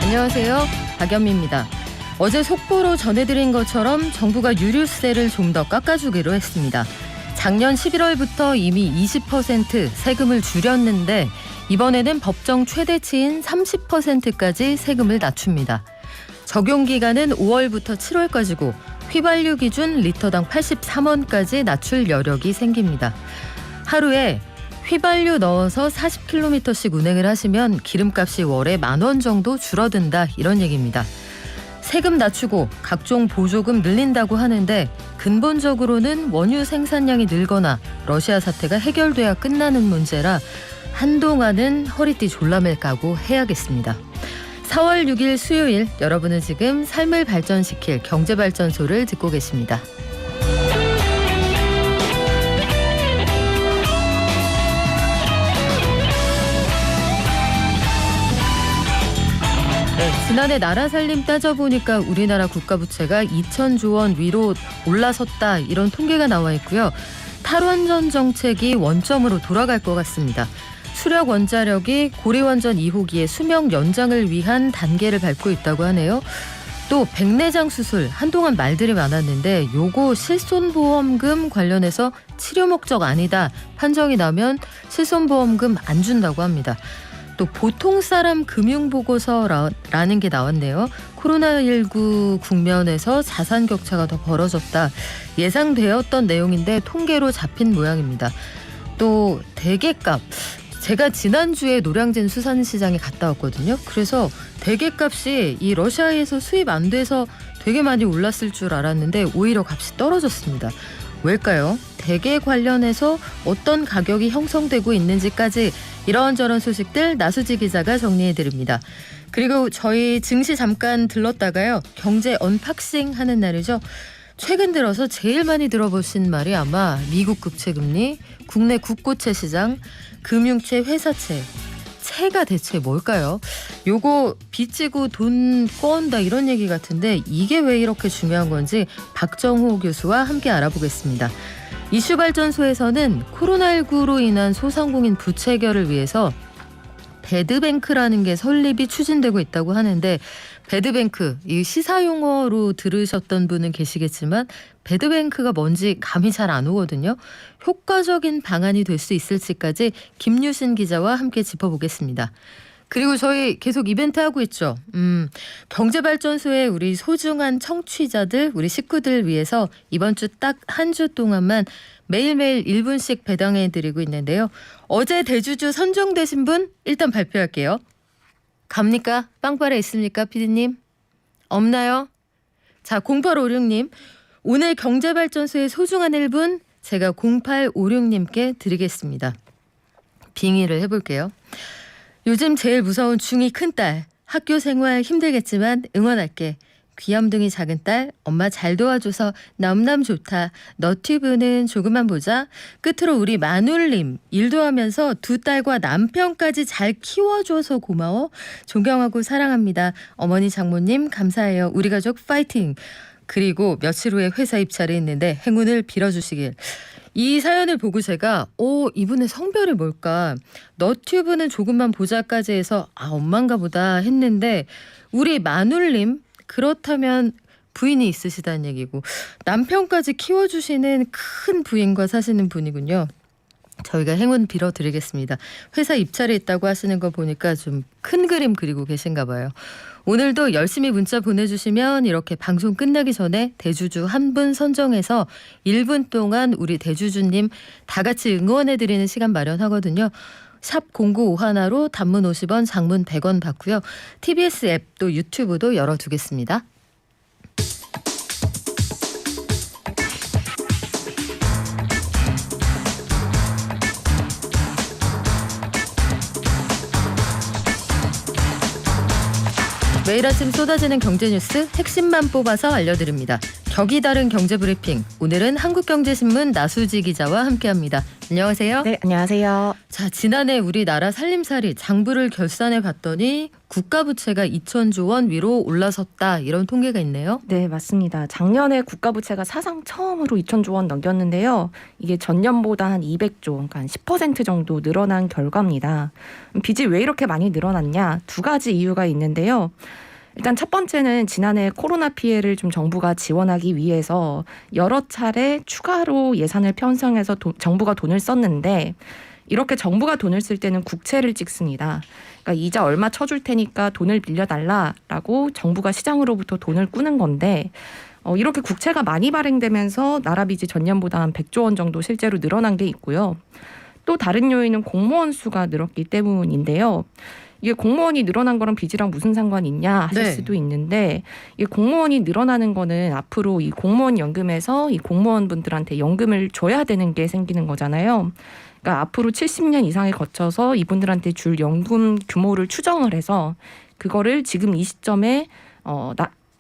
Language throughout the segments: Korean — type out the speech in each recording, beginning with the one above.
안녕하세요. 박연미입니다. 어제 속보로 전해드린 것처럼 정부가 유류세를 좀 더 깎아주기로 했습니다. 작년 11월부터 이미 20% 세금을 줄였는데 이번에는 법정 최대치인 30%까지 세금을 낮춥니다. 적용 기간은 5월부터 7월까지고 휘발유 기준 리터당 83원까지 낮출 여력이 생깁니다. 하루에 휘발유 넣어서 40km씩 운행을 하시면 기름값이 월에 10,000원 정도 줄어든다, 이런 얘기입니다. 세금 낮추고 각종 보조금 늘린다고 하는데 근본적으로는 원유 생산량이 늘거나 러시아 사태가 해결돼야 끝나는 문제라 한동안은 허리띠 졸라맬 각오 해야겠습니다. 4월 6일 수요일, 여러분은 지금 삶을 발전시킬 경제발전소를 듣고 계십니다. 지난해 나라 살림 따져보니까 우리나라 국가부채가 2,000조 원 위로 올라섰다, 이런 통계가 나와 있고요. 탈원전 정책이 원점으로 돌아갈 것 같습니다. 수력 원자력이 고리원전 2호기의 수명 연장을 위한 단계를 밟고 있다고 하네요. 또 백내장 수술, 한동안 말들이 많았는데 요거 실손보험금 관련해서 치료 목적 아니다 판정이 나면 실손보험금 안 준다고 합니다. 또 보통 사람 금융보고서라는 게 나왔네요. 코로나19 국면에서 자산 격차가 더 벌어졌다, 예상되었던 내용인데 통계로 잡힌 모양입니다. 또 대게값, 제가 지난주에 노량진 수산시장에 갔다 왔거든요. 그래서 대게값이 이 러시아에서 수입 안 돼서 되게 많이 올랐을 줄 알았는데 오히려 값이 떨어졌습니다. 왜일까요? 대게 관련해서 어떤 가격이 형성되고 있는지까지 이런저런 소식들 나수지 기자가 정리해드립니다. 그리고 저희 증시 잠깐 들렀다가요. 경제 언박싱 하는 날이죠. 최근 들어서 제일 많이 들어보신 말이 아마 미국 국채금리, 국내 국고채 시장, 금융채, 회사채. 채가 대체 뭘까요? 요거 빚지고 돈 꺼온다, 이런 얘기 같은데 이게 왜 이렇게 중요한 건지 박정호 교수와 함께 알아보겠습니다. 이슈발전소에서는 코로나19로 인한 소상공인 부채 해결을 위해서 배드뱅크라는 게 설립이 추진되고 있다고 하는데, 배드뱅크, 이 시사용어로 들으셨던 분은 계시겠지만 배드뱅크가 뭔지 감이 잘 안 오거든요. 효과적인 방안이 될 수 있을지까지 김유신 기자와 함께 짚어보겠습니다. 그리고 저희 계속 이벤트 하고 있죠. 경제발전소의 우리 소중한 청취자들, 우리 식구들 위해서 이번 주 딱 한 주 동안만 매일매일 1분씩 배당해드리고 있는데요. 어제 대주주 선정되신 분 일단 발표할게요. 갑니까? 빵빠레 있습니까, 피디님? 없나요? 자, 0856님. 오늘 경제발전소의 소중한 1분 제가 0856님께 드리겠습니다. 빙의를 해볼게요. 요즘 제일 무서운 중2 큰딸, 학교 생활 힘들겠지만 응원할게. 귀염둥이 작은 딸, 엄마 잘 도와줘서 넘넘 좋다. 너튜브는 조금만 보자. 끝으로 우리 마눌님, 일도 하면서 두 딸과 남편까지 잘 키워줘서 고마워. 존경하고 사랑합니다. 어머니 장모님 감사해요. 우리 가족 파이팅. 그리고 며칠 후에 회사 입찰이 있는데 행운을 빌어주시길. 이 사연을 보고 제가 이분의 성별이 뭘까, 너튜브는 조금만 보자까지 해서 엄마인가 보다 했는데 우리 마눌님, 그렇다면 부인이 있으시다는 얘기고 남편까지 키워주시는 큰 부인과 사시는 분이군요. 저희가 행운 빌어드리겠습니다. 회사 입찰이 있다고 하시는 거 보니까 좀 큰 그림 그리고 계신가 봐요. 오늘도 열심히 문자 보내주시면 이렇게 방송 끝나기 전에 대주주 한 분 선정해서 1분 동안 우리 대주주님 다 같이 응원해드리는 시간 마련하거든요. 샵 0951로 단문 50원, 장문 100원 받고요. TBS 앱 또 유튜브도 열어두겠습니다. 매일 아침 쏟아지는 경제 뉴스 핵심만 뽑아서 알려드립니다. 격이 다른 경제브리핑. 오늘은 한국경제신문 나수지 기자와 함께합니다. 안녕하세요. 네, 안녕하세요. 자, 지난해 우리나라 살림살이 장부를 결산해 봤더니 국가부채가 2,000조 원 위로 올라섰다. 이런 통계가 있네요. 네, 맞습니다. 작년에 국가부채가 사상 처음으로 2,000조 원 넘겼는데요. 이게 전년보다 한 200조, 그러니까 한 10% 정도 늘어난 결과입니다. 빚이 왜 이렇게 많이 늘어났냐? 두 가지 이유가 있는데요. 일단 첫 번째는 지난해 코로나 피해를 좀 정부가 지원하기 위해서 여러 차례 추가로 예산을 편성해서 정부가 돈을 썼는데 이렇게 정부가 돈을 쓸 때는 국채를 찍습니다. 그러니까 이자 얼마 쳐줄 테니까 돈을 빌려달라라고 정부가 시장으로부터 돈을 꾸는 건데 이렇게 국채가 많이 발행되면서 나라 빚이 전년보다 한 100조 원 정도 실제로 늘어난 게 있고요. 또 다른 요인은 공무원 수가 늘었기 때문인데요. 이게 공무원이 늘어난 거랑 빚이랑 무슨 상관이 있냐 하실 수도 있는데 이 공무원이 늘어나는 거는 앞으로 이 공무원 연금에서 이 공무원분들한테 연금을 줘야 되는 게 생기는 거잖아요. 그러니까 앞으로 70년 이상에 거쳐서 이분들한테 줄 연금 규모를 추정을 해서 그거를 지금 이 시점에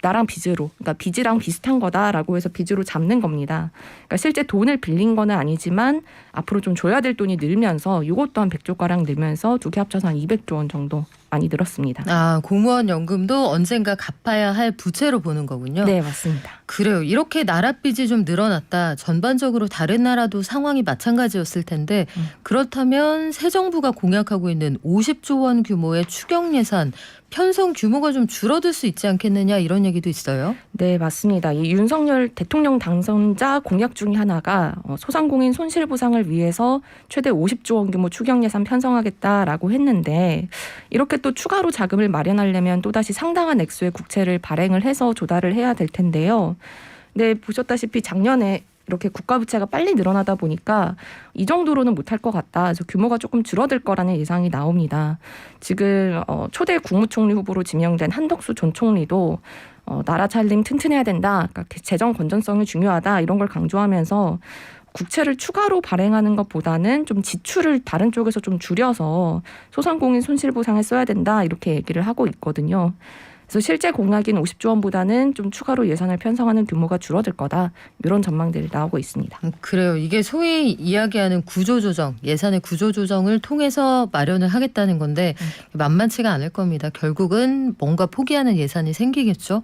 나랑 빚으로, 그러니까 빚이랑 비슷한 거다라고 해서 빚으로 잡는 겁니다. 그러니까 실제 돈을 빌린 거는 아니지만 앞으로 좀 줘야 될 돈이 늘면서 이것도 한 100조가량 늘면서 두 개 합쳐서 한 200조 원 정도 많이 늘었습니다. 아, 공무원 연금도 언젠가 갚아야 할 부채로 보는 거군요. 네, 맞습니다. 그래요. 이렇게 나라 빚이 좀 늘어났다. 전반적으로 다른 나라도 상황이 마찬가지였을 텐데 그렇다면 새 정부가 공약하고 있는 50조 원 규모의 추경 예산 편성 규모가 좀 줄어들 수 있지 않겠느냐 이런 얘기도 있어요. 네, 맞습니다. 이 윤석열 대통령 당선자 공약 중에 하나가 소상공인 손실보상을 위해서 최대 50조 원 규모 추경 예산 편성하겠다라고 했는데 이렇게 또 추가로 자금을 마련하려면 또다시 상당한 액수의 국채를 발행을 해서 조달을 해야 될 텐데요. 네, 보셨다시피 작년에 이렇게 국가부채가 빨리 늘어나다 보니까 이 정도로는 못할 것 같다. 그래서 규모가 조금 줄어들 거라는 예상이 나옵니다. 지금 초대 국무총리 후보로 지명된 한덕수 전 총리도 나라 살림 튼튼해야 된다. 그러니까 재정 건전성이 중요하다. 이런 걸 강조하면서 국채를 추가로 발행하는 것보다는 좀 지출을 다른 쪽에서 좀 줄여서 소상공인 손실보상에 써야 된다. 이렇게 얘기를 하고 있거든요. 그래서 실제 공약인 50조 원보다는 좀 추가로 예산을 편성하는 규모가 줄어들 거다. 이런 전망들이 나오고 있습니다. 그래요. 이게 소위 이야기하는 구조조정, 예산의 구조조정을 통해서 마련을 하겠다는 건데 만만치가 않을 겁니다. 결국은 뭔가 포기하는 예산이 생기겠죠.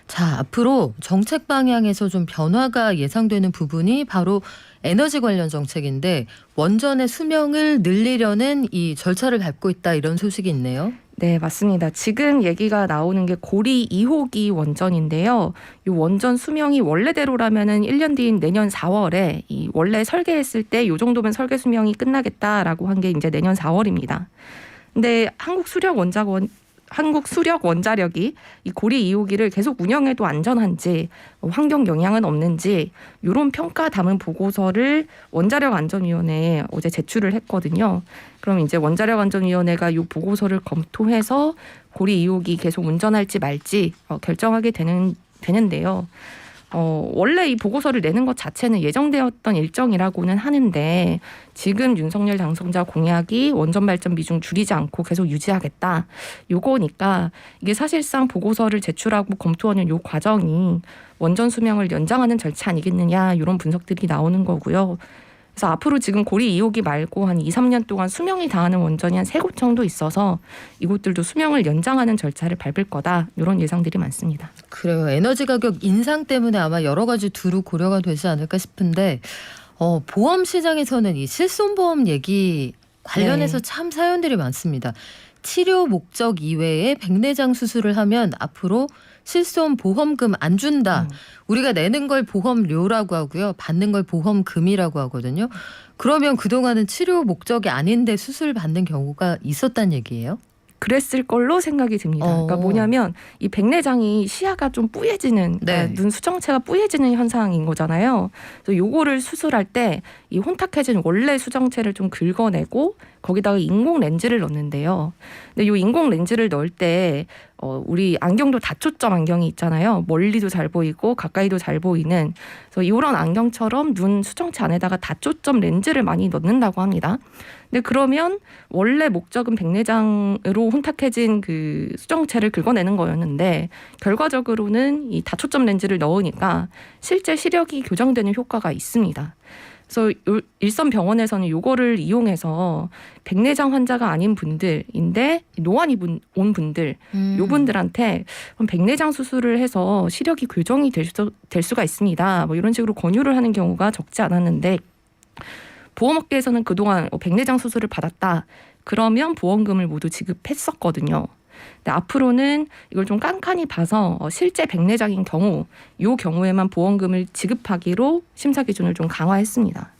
자, 앞으로 정책 방향에서 좀 변화가 예상되는 부분이 바로 에너지 관련 정책인데 원전의 수명을 늘리려는 이 절차를 밟고 있다 이런 소식이 있네요. 네, 맞습니다. 지금 얘기가 나오는 게 고리 2호기 원전인데요. 이 원전 수명이 원래대로라면은 1년 뒤인 내년 4월에 이 원래 설계했을 때 이 정도면 설계 수명이 끝나겠다라고 한 게 이제 내년 4월입니다. 근데 한국수력원자력이 이 고리 2호기를 계속 운영해도 안전한지 환경 영향은 없는지 이런 평가 담은 보고서를 원자력안전위원회에 어제 제출을 했거든요. 그럼 이제 원자력안전위원회가 이 보고서를 검토해서 고리 2호기 계속 운전할지 말지 결정하게 되는데요. 원래 이 보고서를 내는 것 자체는 예정되었던 일정이라고는 하는데 지금 윤석열 당선자 공약이 원전 발전 비중 줄이지 않고 계속 유지하겠다. 요거니까 이게 사실상 보고서를 제출하고 검토하는 요 과정이 원전 수명을 연장하는 절차 아니겠느냐 이런 분석들이 나오는 거고요. 그래서 앞으로 지금 고리 2호기 말고 한 2, 3년 동안 수명이 다하는 원전이 한 3곳 정도 있어서 이곳들도 수명을 연장하는 절차를 밟을 거다. 이런 예상들이 많습니다. 그래요. 에너지 가격 인상 때문에 아마 여러 가지 두루 고려가 되지 않을까 싶은데 보험 시장에서는 이 실손보험 얘기 관련해서 참 사연들이 많습니다. 치료 목적 이외에 백내장 수술을 하면 앞으로 실손 보험금 안 준다. 우리가 내는 걸 보험료라고 하고요. 받는 걸 보험금이라고 하거든요. 그러면 그동안은 치료 목적이 아닌데 수술 받는 경우가 있었단 얘기예요? 그랬을 걸로 생각이 듭니다. 그러니까 뭐냐면 이 백내장이 시야가 좀 뿌얘지는 그러니까 눈 수정체가 뿌얘지는 현상인 거잖아요. 그래서 요거를 수술할 때 이 혼탁해진 원래 수정체를 좀 긁어내고 거기다가 인공 렌즈를 넣는데요. 근데 이 인공 렌즈를 넣을 때 우리 안경도 다초점 안경이 있잖아요. 멀리도 잘 보이고 가까이도 잘 보이는. 그래서 이런 안경처럼 눈 수정체 안에다가 다초점 렌즈를 많이 넣는다고 합니다. 근데 그러면 원래 목적은 백내장으로 혼탁해진 그 수정체를 긁어내는 거였는데 결과적으로는 이 다초점 렌즈를 넣으니까 실제 시력이 교정되는 효과가 있습니다. 그래서 일선병원에서는 이거를 이용해서 백내장 환자가 아닌 분들인데 노안이 온 분들, 요 분들한테 백내장 수술을 해서 시력이 교정이 될 수가 있습니다. 뭐 이런 식으로 권유를 하는 경우가 적지 않았는데 보험업계에서는 그동안 백내장 수술을 받았다. 그러면 보험금을 모두 지급했었거든요. 근데 앞으로는 이걸 좀 깐깐히 봐서 실제 백내장인 경우, 이 경우에만 보험금을 지급하기로 심사 기준을 좀 강화했습니다.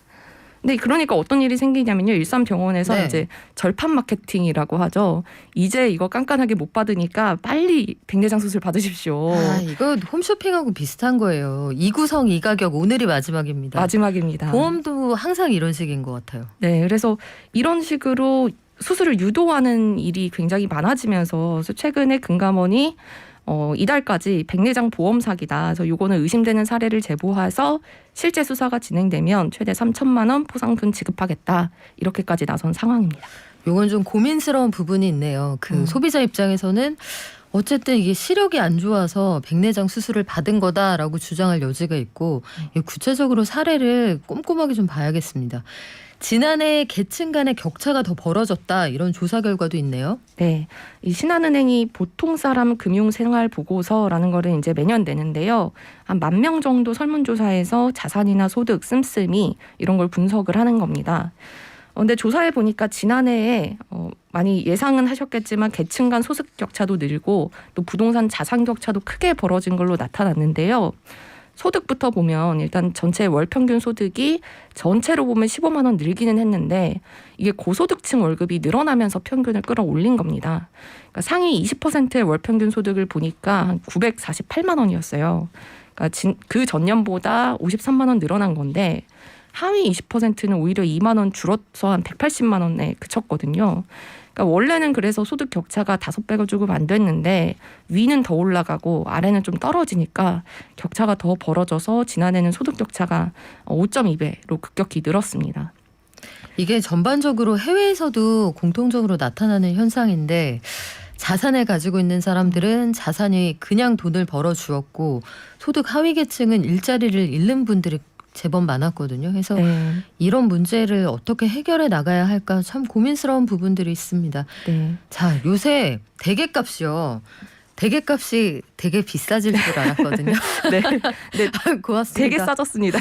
근데 그러니까 어떤 일이 생기냐면요. 일산병원에서 네. 이제 절판 마케팅이라고 하죠. 이제 이거 깐깐하게 못 받으니까 빨리 백내장 수술 받으십시오. 아, 이거 홈쇼핑하고 비슷한 거예요. 이 구성 이 가격 오늘이 마지막입니다. 마지막입니다. 보험도 항상 이런 식인 것 같아요. 네, 그래서 이런 식으로 수술을 유도하는 일이 굉장히 많아지면서 최근에 금감원이 이달까지 백내장 보험 사기다. 그래서 이거는 의심되는 사례를 제보해서 실제 수사가 진행되면 최대 3천만 원 포상금 지급하겠다. 이렇게까지 나선 상황입니다. 요건 좀 고민스러운 부분이 있네요. 그 소비자 입장에서는 어쨌든 이게 시력이 안 좋아서 백내장 수술을 받은 거다라고 주장할 여지가 있고 구체적으로 사례를 꼼꼼하게 좀 봐야겠습니다. 지난해 계층 간의 격차가 더 벌어졌다 이런 조사 결과도 있네요. 네, 이 신한은행이 보통 사람 금융생활 보고서라는 거를 이제 매년 내는데요. 한 10,000명 정도 설문조사해서 자산이나 소득, 씀씀이 이런 걸 분석을 하는 겁니다. 근데 조사해 보니까 지난해에 많이 예상은 하셨겠지만 계층 간 소득 격차도 늘고 또 부동산 자산 격차도 크게 벌어진 걸로 나타났는데요. 소득부터 보면 일단 전체 월 평균 소득이 전체로 보면 15만 원 늘기는 했는데 이게 고소득층 월급이 늘어나면서 평균을 끌어올린 겁니다. 그러니까 상위 20%의 월 평균 소득을 보니까 한 948만 원이었어요. 그러니까 그 전년보다 53만 원 늘어난 건데 하위 20%는 오히려 2만 원 줄어서 한 180만 원에 그쳤거든요. 그러니까 원래는 그래서 소득 격차가 5배가 조금 안 됐는데 위는 더 올라가고 아래는 좀 떨어지니까 격차가 더 벌어져서 지난해는 소득 격차가 5.2배로 급격히 늘었습니다. 이게 전반적으로 해외에서도 공통적으로 나타나는 현상인데 자산을 가지고 있는 사람들은 자산이 그냥 돈을 벌어 주었고 소득 하위 계층은 일자리를 잃는 분들이 제법 많았거든요. 그래서 이런 문제를 어떻게 해결해 나가야 할까 참 고민스러운 부분들이 있습니다. 네. 자, 요새 대게값이요. 대게값이 되게 비싸질 줄 알았거든요. 네. 네. 고맙습니다. 되게 싸졌습니다.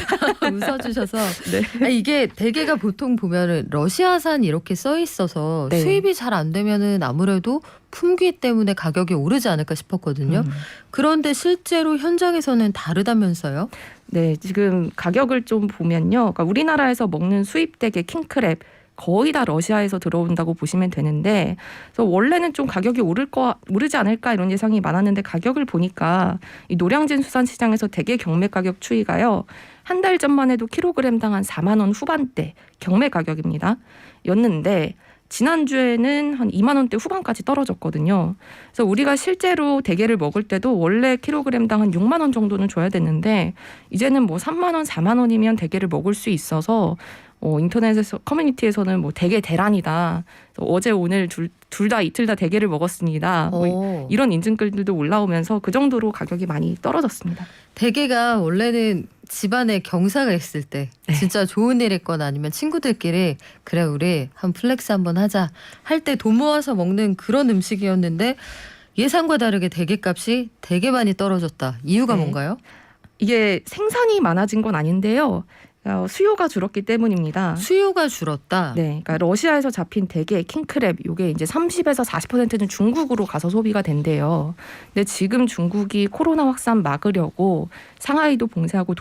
웃어주셔서. 네. 아니, 이게 대게가 보통 보면은 러시아산 이렇게 써 있어서 네. 수입이 잘 안 되면은 아무래도 품귀 때문에 가격이 오르지 않을까 싶었거든요. 그런데 실제로 현장에서는 다르다면서요? 네, 지금 가격을 좀 보면요. 그러니까 우리나라에서 먹는 수입 대게 킹크랩 거의 다 러시아에서 들어온다고 보시면 되는데, 그래서 원래는 좀 가격이 오르지 않을까 이런 예상이 많았는데 가격을 보니까 이 노량진 수산시장에서 대게 경매 가격 추이가요. 한 달 전만 해도 킬로그램당 한 4만 원 후반대 경매 가격입니다. 였는데 지난주에는 한 2만 원대 후반까지 떨어졌거든요. 그래서 우리가 실제로 대게를 먹을 때도 원래 킬로그램당 한 6만 원 정도는 줘야 됐는데 이제는 뭐 3만 원, 4만 원이면 대게를 먹을 수 있어서 인터넷에서 커뮤니티에서는 뭐 대게 대란이다. 어제 오늘 둘 다 이틀 다 대게를 먹었습니다. 뭐 이런 인증글들도 올라오면서 그 정도로 가격이 많이 떨어졌습니다. 대게가 원래는 집안에 경사가 있을 때 진짜 좋은 일 있거나 아니면 친구들끼리 그래 우리 한 플렉스 한번 하자 할 때 돈 모아서 먹는 그런 음식이었는데 예상과 다르게 대게값이 되게 많이 떨어졌다. 이유가 뭔가요? 이게 생산이 많아진 건 아닌데요. 수요가 줄었기 때문입니다. 수요가 줄었다. 네, 그러니까 러시아에서 잡힌 대게, 킹크랩, 이게 이제 30에서 40%는 중국으로 가서 소비가 된대요. 근데 지금 중국이 코로나 확산 막으려고 상하이도 봉쇄하고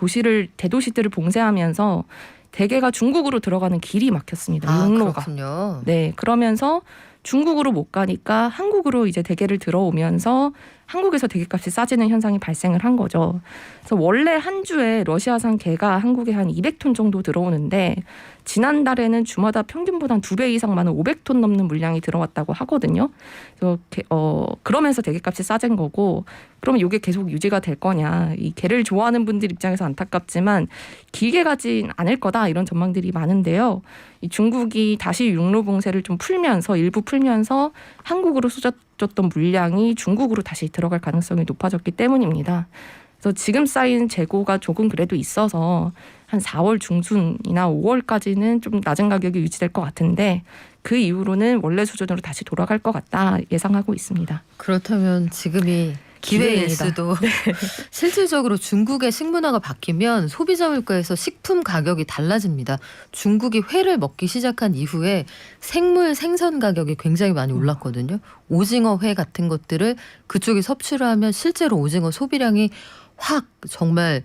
대도시들을 봉쇄하면서 대게가 중국으로 들어가는 길이 막혔습니다. 육로가. 그렇군요. 네, 그러면서 중국으로 못 가니까 한국으로 이제 대게를 들어오면서 한국에서 대기값이 싸지는 현상이 발생을 한 거죠. 그래서 원래 한 주에 러시아산 게가 한국에 한 200톤 정도 들어오는데 지난달에는 주마다 평균보다 한 2배 이상 많은 500톤 넘는 물량이 들어왔다고 하거든요. 그래서 그러면서 대기값이 싸진 거고, 그러면 이게 계속 유지가 될 거냐. 이 게를 좋아하는 분들 입장에서 안타깝지만 길게 가진 않을 거다, 이런 전망들이 많은데요. 이 중국이 다시 육로 봉쇄를 좀 풀면서, 일부 풀면서 한국으로 쏟아졌던 물량이 중국으로 다시 들어갈 가능성이 높아졌기 때문입니다. 그래서 지금 쌓인 재고가 조금 그래도 있어서 한 4월 중순이나 5월까지는 좀 낮은 가격이 유지될 것 같은데, 그 이후로는 원래 수준으로 다시 돌아갈 것 같다 예상하고 있습니다. 그렇다면 지금이 기회일 수도. 네. 실질적으로 중국의 식문화가 바뀌면 소비자 물가에서 식품 가격이 달라집니다. 중국이 회를 먹기 시작한 이후에 생물 생선 가격이 굉장히 많이 올랐거든요. 오징어 회 같은 것들을 그쪽이 섭취를 하면 실제로 오징어 소비량이 확 정말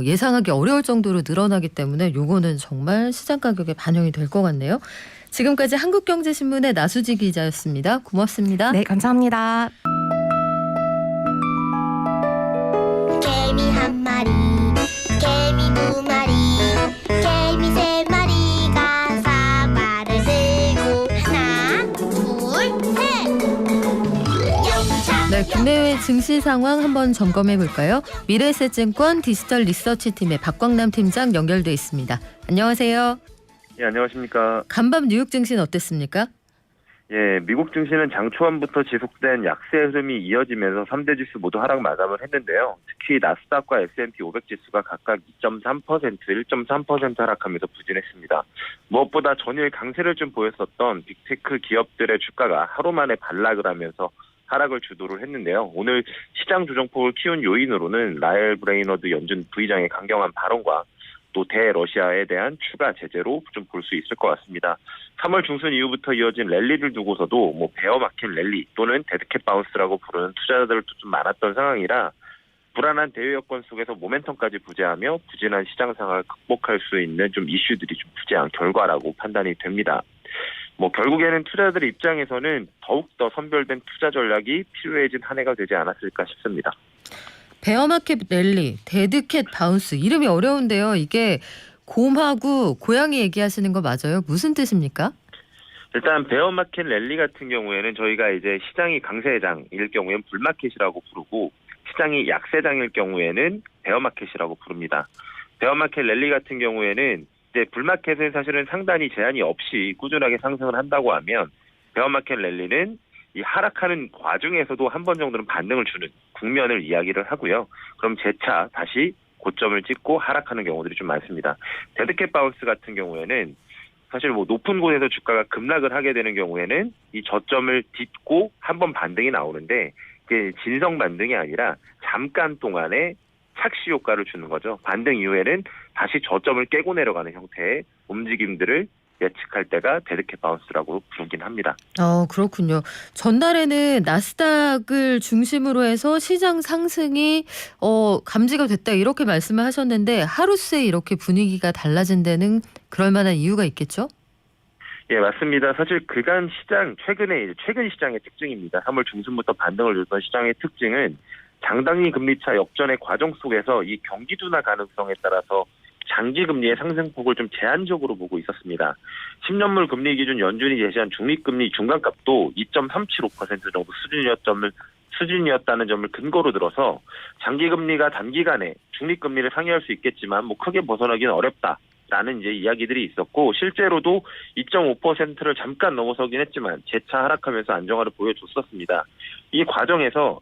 예상하기 어려울 정도로 늘어나기 때문에 요거는 정말 시장 가격에 반영이 될 것 같네요. 지금까지 한국경제신문의 나수지 기자였습니다. 고맙습니다. 네, 감사합니다. 개미 한 마리, 개미 두 마리, 개미 세 마리가 사과를 들고 하나, 둘, 셋. 영차. 네, 국내외 증시 상황 한번 점검해 볼까요? 미래에셋증권 디지털 리서치팀의 박광남 팀장 연결돼 있습니다. 안녕하세요. 예, 안녕하십니까. 간밤 뉴욕 증시는 어땠습니까? 예, 미국 증시는 장 초반부터 지속된 약세 흐름이 이어지면서 3대 지수 모두 하락 마감을 했는데요. 특히 나스닥과 S&P 500 지수가 각각 2.3%, 1.3% 하락하면서 부진했습니다. 무엇보다 전일 강세를 좀 보였었던 빅테크 기업들의 주가가 하루 만에 반락을 하면서 하락을 주도를 했는데요. 오늘 시장 조정폭을 키운 요인으로는 라엘 브레이너드 연준 부의장의 강경한 발언과 또 대러시아에 대한 추가 제재로 좀 볼 수 있을 것 같습니다. 3월 중순 이후부터 이어진 랠리를 두고서도 베어 마켓 랠리 또는 데드캣 바운스라고 부르는 투자자들도 좀 많았던 상황이라 불안한 대외 여건 속에서 모멘텀까지 부재하며 부진한 시장 상황을 극복할 수 있는 좀 이슈들이 좀 부재한 결과라고 판단이 됩니다. 결국에는 투자자들 입장에서는 더욱더 선별된 투자 전략이 필요해진 한 해가 되지 않았을까 싶습니다. 베어마켓 랠리, 데드캣 바운스, 이름이 어려운데요. 이게 곰하고 고양이 얘기하시는 거 맞아요? 무슨 뜻입니까? 일단 베어마켓 랠리 같은 경우에는 저희가 이제 시장이 강세장일 경우에는 불마켓이라고 부르고 시장이 약세장일 경우에는 베어마켓이라고 부릅니다. 베어마켓 랠리 같은 경우에는 이제 불마켓은 사실은 상단이 제한이 없이 꾸준하게 상승을 한다고 하면 베어마켓 랠리는 이 하락하는 과정에서도 한 번 정도는 반등을 주는 국면을 이야기를 하고요. 그럼 재차 다시 고점을 찍고 하락하는 경우들이 좀 많습니다. 데드캣 바운스 같은 경우에는 사실 높은 곳에서 주가가 급락을 하게 되는 경우에는 이 저점을 딛고 한 번 반등이 나오는데 그게 진성 반등이 아니라 잠깐 동안의 착시 효과를 주는 거죠. 반등 이후에는 다시 저점을 깨고 내려가는 형태의 움직임들을 예측할 때가 데드캣 바운스라고 부르긴 합니다. 그렇군요. 전날에는 나스닥을 중심으로 해서 시장 상승이 감지가 됐다 이렇게 말씀을 하셨는데 하루 새 이렇게 분위기가 달라진 데는 그럴 만한 이유가 있겠죠? 예, 맞습니다. 사실 그간 시장 최근 시장의 특징입니다. 3월 중순부터 반등을 줬던 시장의 특징은 장단기 금리차 역전의 과정 속에서 이 경기 둔화 가능성에 따라서 장기 금리의 상승폭을 좀 제한적으로 보고 있었습니다. 10년물 금리 기준 연준이 제시한 중립금리 중간값도 2.375% 정도 수준이었다는 점을 근거로 들어서 장기 금리가 단기간에 중립금리를 상회할 수 있겠지만 크게 벗어나기는 어렵다라는 이제 이야기들이 있었고 실제로도 2.5%를 잠깐 넘어서긴 했지만 재차 하락하면서 안정화를 보여줬었습니다. 이 과정에서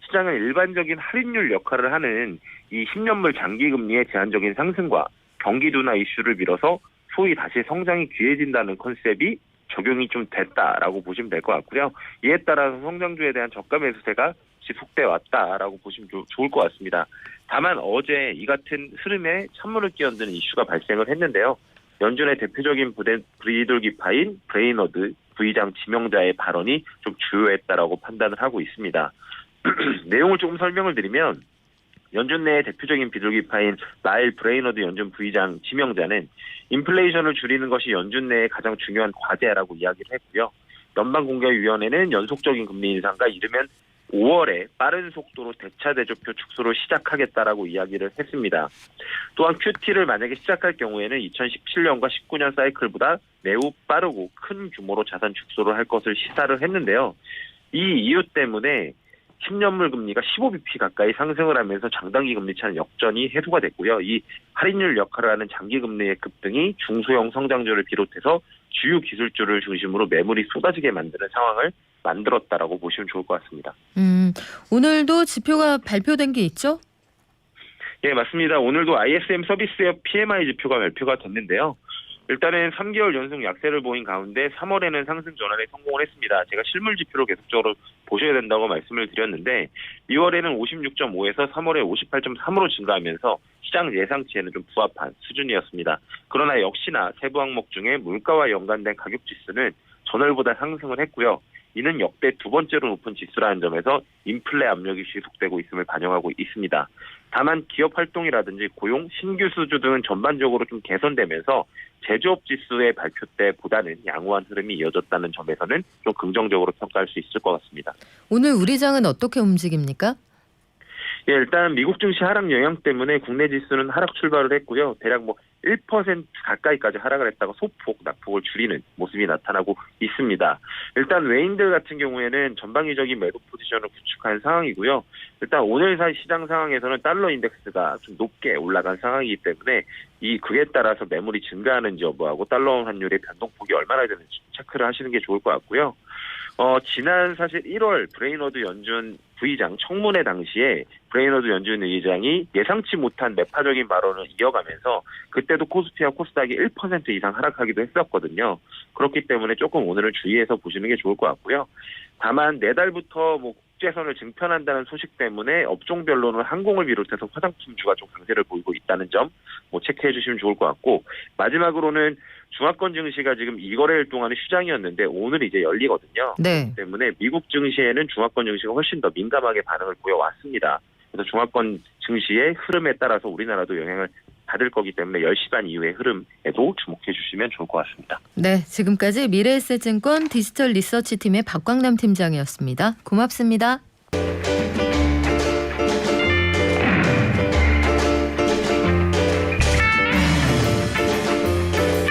시장은 일반적인 할인율 역할을 하는 이 10년물 장기금리의 제한적인 상승과 경기 둔화 이슈를 빌어서 소위 다시 성장이 귀해진다는 컨셉이 적용이 좀 됐다라고 보시면 될 것 같고요. 이에 따라서 성장주에 대한 저가 매수세가 지속돼 왔다라고 보시면 좋을 것 같습니다. 다만 어제 이 같은 흐름에 찬물을 끼얹는 이슈가 발생을 했는데요. 연준의 대표적인 비둘기파인 브레이너드 부의장 지명자의 발언이 좀 주요했다라고 판단을 하고 있습니다. 내용을 조금 설명을 드리면 연준 내의 대표적인 비둘기파인 라엘 브레이너드 연준 부의장 지명자는 인플레이션을 줄이는 것이 연준 내의 가장 중요한 과제라고 이야기를 했고요. 연방공개위원회는 연속적인 금리 인상과 이르면 5월에 빠른 속도로 대차 대조표 축소를 시작하겠다라고 이야기를 했습니다. 또한 QT를 만약에 시작할 경우에는 2017년과 19년 사이클보다 매우 빠르고 큰 규모로 자산 축소를 할 것을 시사를 했는데요. 이 이유 때문에 10년물 금리가 15bp 가까이 상승을 하면서 장단기 금리 차는 역전이 해소가 됐고요. 이 할인율 역할을 하는 장기 금리의 급등이 중소형 성장주를 비롯해서 주요 기술주를 중심으로 매물이 쏟아지게 만드는 상황을 만들었다라고 보시면 좋을 것 같습니다. 오늘도 지표가 발표된 게 있죠? 예, 맞습니다. 오늘도 ISM 서비스업 PMI 지표가 발표가 됐는데요. 일단은 3개월 연속 약세를 보인 가운데 3월에는 상승 전환에 성공을 했습니다. 제가 실물 지표를 계속적으로 보셔야 된다고 말씀을 드렸는데 2월에는 56.5에서 3월에 58.3으로 증가하면서 시장 예상치에는 좀 부합한 수준이었습니다. 그러나 역시나 세부 항목 중에 물가와 연관된 가격 지수는 전월보다 상승을 했고요. 이는 역대 두 번째로 높은 지수라는 점에서 인플레 압력이 지속되고 있음을 반영하고 있습니다. 다만 기업 활동이라든지 고용, 신규 수주 등은 전반적으로 좀 개선되면서 제조업 지수의 발표 때보다는 양호한 흐름이 이어졌다는 점에서는 좀 긍정적으로 평가할 수 있을 것 같습니다. 오늘 우리 장은 어떻게 움직입니까? 예, 일단 미국 증시 하락 영향 때문에 국내 지수는 하락 출발을 했고요. 대략 1% 가까이까지 하락을 했다가 소폭 낙폭을 줄이는 모습이 나타나고 있습니다. 일단 외인들 같은 경우에는 전방위적인 매도 포지션을 구축한 상황이고요. 일단 오늘 시장 상황에서는 달러 인덱스가 좀 높게 올라간 상황이기 때문에 그에 따라서 매물이 증가하는지 여부하고 달러 환율의 변동폭이 얼마나 되는지 체크를 하시는 게 좋을 것 같고요. 지난 사실 1월 브레인워드 연준 부의장 청문회 당시에 브레인워드 연준 의장이 예상치 못한 매파적인 발언을 이어가면서 그때도 코스피와 코스닥이 1% 이상 하락하기도 했었거든요. 그렇기 때문에 조금 오늘은 주의해서 보시는 게 좋을 것 같고요. 다만 내달부터 국제선을 증편한다는 소식 때문에 업종별로는 항공을 비롯해서 화장품주가 좀 강세를 보이고 있다는 점 체크해 주시면 좋을 것 같고, 마지막으로는 중화권 증시가 지금 2거래일 동안은 휴장이었는데 오늘 이제 열리거든요. 네. 그렇기 때문에 미국 증시에는 중화권 증시가 훨씬 더 민감하게 반응을 보여왔습니다. 그래서 중화권 증시의 흐름에 따라서 우리나라도 영향을 받을 거기 때문에 10시간 이후의 흐름에도 주목해 주시면 좋을 것 같습니다. 네, 지금까지 미래에셋증권 디지털 리서치 팀의 박광남 팀장이었습니다. 고맙습니다.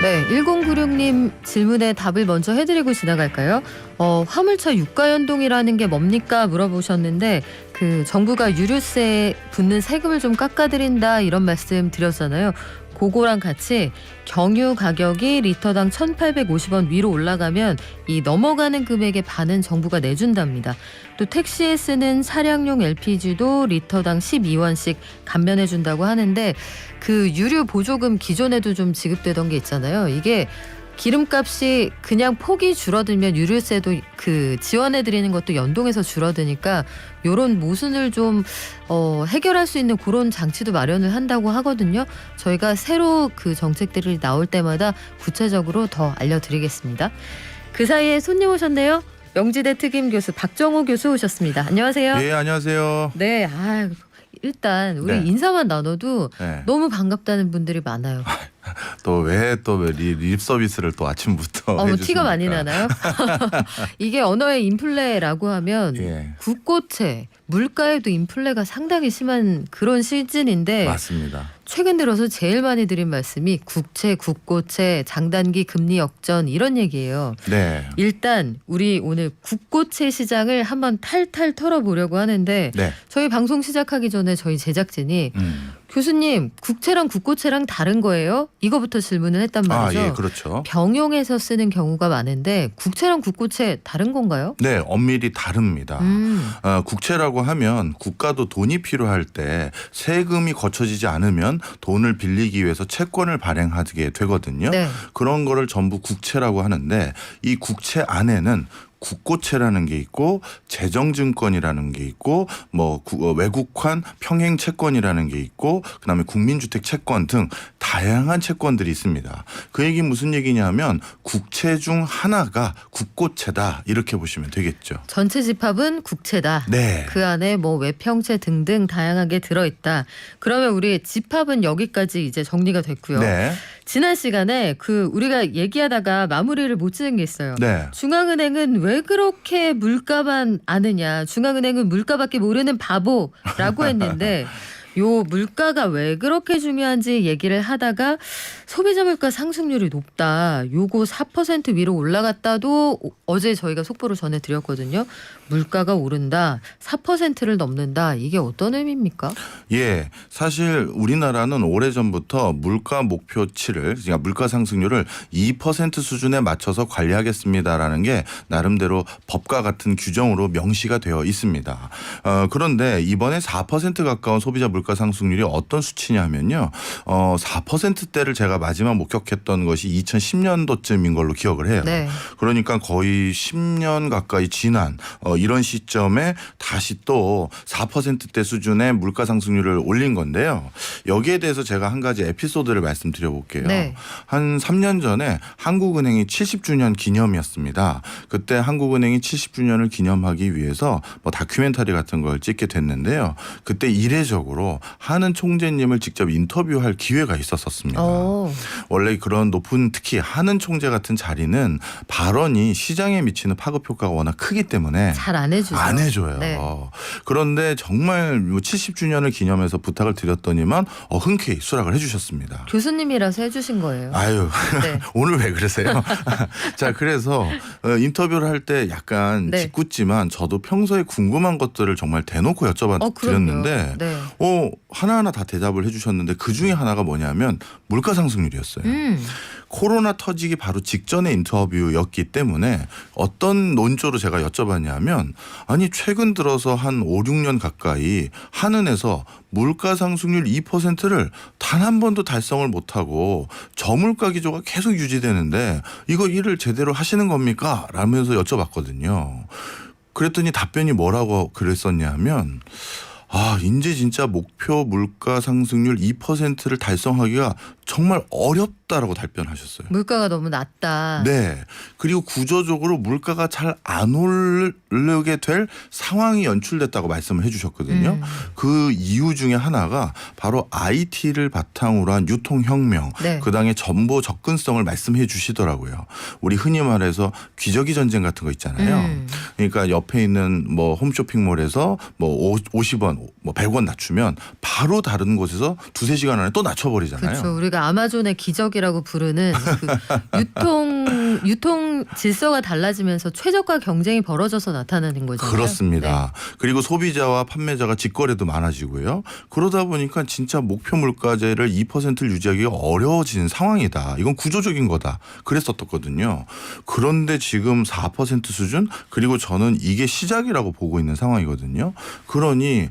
네, 1096님 질문에 답을 먼저 해드리고 지나갈까요? 화물차 유가 연동이라는 게 뭡니까 물어보셨는데 정부가 유류세에 붙는 세금을 좀 깎아드린다 이런 말씀 드렸잖아요. 그거랑 같이 경유 가격이 리터당 1,850원 위로 올라가면 이 넘어가는 금액의 반은 정부가 내준답니다. 또 택시에 쓰는 차량용 LPG도 리터당 12원씩 감면해준다고 하는데 유류 보조금 기존에도 좀 지급되던 게 있잖아요. 이게 기름값이 그냥 폭이 줄어들면 유류세도 지원해드리는 것도 연동해서 줄어드니까 요런 모순을 좀 해결할 수 있는 그런 장치도 마련을 한다고 하거든요. 저희가 새로 정책들이 나올 때마다 구체적으로 더 알려드리겠습니다. 그 사이에 손님 오셨네요. 명지대 특임 교수 박정호 교수 오셨습니다. 안녕하세요. 네, 안녕하세요. 네, 일단 우리 인사만 나눠도 너무 반갑다는 분들이 많아요. 또 왜 립 서비스를 또 아침부터 해주십니까? 티가 많이 나나요? 이게 언어의 인플레라고 하면 국고채, 물가에도 인플레가 상당히 심한 그런 시즌인데 맞습니다. 최근 들어서 제일 많이 드린 말씀이 국채, 국고채, 장단기 금리 역전 이런 얘기예요. 네. 일단 우리 오늘 국고채 시장을 한번 탈탈 털어보려고 하는데 저희 방송 시작하기 전에 저희 제작진이 교수님, 국채랑 국고채랑 다른 거예요? 이거부터 질문을 했단 말이죠. 예, 그렇죠. 병용해서 쓰는 경우가 많은데 국채랑 국고채 다른 건가요? 네, 엄밀히 다릅니다. 국채라고 하면 국가도 돈이 필요할 때 세금이 거쳐지지 않으면 돈을 빌리기 위해서 채권을 발행하게 되거든요. 네. 그런 거를 전부 국채라고 하는데 이 국채 안에는 국고채라는 게 있고 재정증권이라는 게 있고 외국환 평행 채권이라는 게 있고 그다음에 국민주택 채권 등 다양한 채권들이 있습니다. 그 얘기 무슨 얘기냐면 국채 중 하나가 국고채다 이렇게 보시면 되겠죠. 전체 집합은 국채다. 네. 그 안에 외평채 등등 다양하게 들어있다. 그러면 우리 집합은 여기까지 이제 정리가 됐고요. 네. 지난 시간에 우리가 얘기하다가 마무리를 못 지은 게 있어요. 네. 중앙은행은 왜 그렇게 물가만 아느냐. 중앙은행은 물가밖에 모르는 바보라고 했는데 요 물가가 왜 그렇게 중요한지 얘기를 하다가 소비자 물가 상승률이 높다. 요거 4% 위로 올라갔다도 어제 저희가 속보를 전해드렸거든요. 물가가 오른다. 4%를 넘는다. 이게 어떤 의미입니까? 예, 사실 우리나라는 오래전부터 물가 목표치를, 그러니까 물가 상승률을 2% 수준에 맞춰서 관리하겠습니다라는 게 나름대로 법과 같은 규정으로 명시가 되어 있습니다. 그런데 이번에 4% 가까운 소비자 물가 상승률이 어떤 수치냐면요. 4%대를 제가 마지막 목격했던 것이 2010년도쯤인 걸로 기억을 해요. 네. 그러니까 거의 10년 가까이 지난 이런 시점에 다시 또 4%대 수준의 물가 상승률을 올린 건데요. 여기에 대해서 제가 한 가지 에피소드를 말씀드려 볼게요. 네. 한 3년 전에 한국은행이 70주년 기념이었습니다. 그때 한국은행이 70주년을 기념하기 위해서 뭐 다큐멘터리 같은 걸 찍게 됐는데요. 그때 이례적으로 한은 총재님을 직접 인터뷰할 기회가 있었습니다. 원래 그런 높은, 특히 한은 총재 같은 자리는 발언이 시장에 미치는 파급 효과가 워낙 크기 때문에 잘 안 해주죠. 안 해줘요. 네. 그런데 정말 70주년을 기념해서 부탁을 드렸더니만 흔쾌히 수락을 해주셨습니다. 교수님이라서 해주신 거예요. 아유, 네. 오늘 왜 그러세요? 자, 그래서 인터뷰를 할 때 약간 네. 짓궂지만 저도 평소에 궁금한 것들을 정말 대놓고 여쭤봐 드렸는데 네. 하나하나 다 대답을 해주셨는데 그중에 하나가 뭐냐면 물가 상승률이었어요. 코로나 터지기 바로 직전의 인터뷰였기 때문에 어떤 논조로 제가 여쭤봤냐면, 아니 최근 들어서 한 5, 6년 가까이 한은에서 물가 상승률 2%를 단 한 번도 달성을 못하고 저물가 기조가 계속 유지되는데 이거 일을 제대로 하시는 겁니까? 라면서 여쭤봤거든요. 그랬더니 답변이 뭐라고 그랬었냐면, 이제 진짜 목표 물가 상승률 2%를 달성하기가 정말 어렵다라고 답변하셨어요. 물가가 너무 낮다. 네. 그리고 구조적으로 물가가 잘 안 오르게 될 상황이 연출됐다고 말씀을 해주셨거든요. 그 이유 중에 하나가 바로 IT를 바탕으로 한 유통혁명, 네. 그다음에 정보 접근성을 말씀해 주시더라고요. 우리 흔히 말해서 귀저귀 전쟁 같은 거 있잖아요. 그러니까 옆에 있는 뭐 홈쇼핑몰에서 뭐 50원, 뭐 100원 낮추면 바로 다른 곳에서 2-3시간 안에 또 낮춰버리잖아요. 그렇죠. 우리가 아마존의 기적이라고 부르는 유통 질서가 달라지면서 최저가 경쟁이 벌어져서 나타나는 거잖아요. 그렇습니다. 그리고 소비자와 판매자가 직거래도 많아지고요. 그러다 보니까 진짜 목표 물가제를 2%를 유지하기가 어려워지는 상황이다. 이건 구조적인 거다. 그랬었거든요. 그런데 지금 4% 수준? 그리고 저는 이게 시작이라고 보고 있는 상황이거든요. 그러니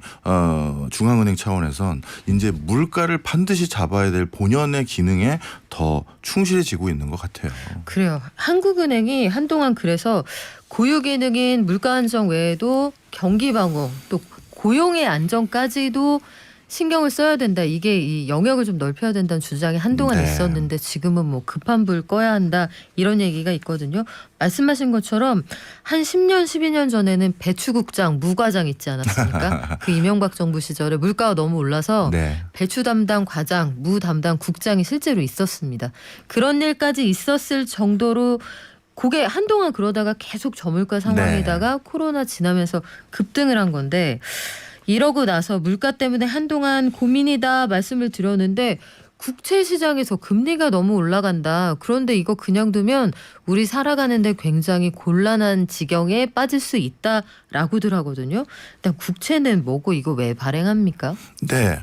중앙은행 차원에선 이제 물가를 반드시 잡아야 될 본연의 기능에 더 충실해지고 있는 것 같아요. 그래요. 한국은행이 한동안 그래서 고유 기능인 물가 안정 외에도 경기 방어 또 고용의 안정까지도 신경을 써야 된다. 이게 이 영역을 좀 넓혀야 된다는 주장이 한동안 네. 있었는데 지금은 뭐 급한 불 꺼야 한다 이런 얘기가 있거든요. 말씀하신 것처럼 한 10년, 12년 전에는 배추국장, 무과장 있지 않았습니까? 그 이명박 정부 시절에 물가가 너무 올라서 네. 배추 담당 과장, 무 담당 국장이 실제로 있었습니다. 그런 일까지 있었을 정도로 그게 한동안 그러다가 계속 저물가 상황에다가 코로나 지나면서 급등을 한 건데 이러고 나서 물가 때문에 한동안 고민이다 말씀을 드렸는데 국채 시장에서 금리가 너무 올라간다. 그런데 이거 그냥 두면 우리 살아가는데 굉장히 곤란한 지경에 빠질 수 있다라고들 하거든요. 일단 국채는 뭐고 이거 왜 발행합니까? 네.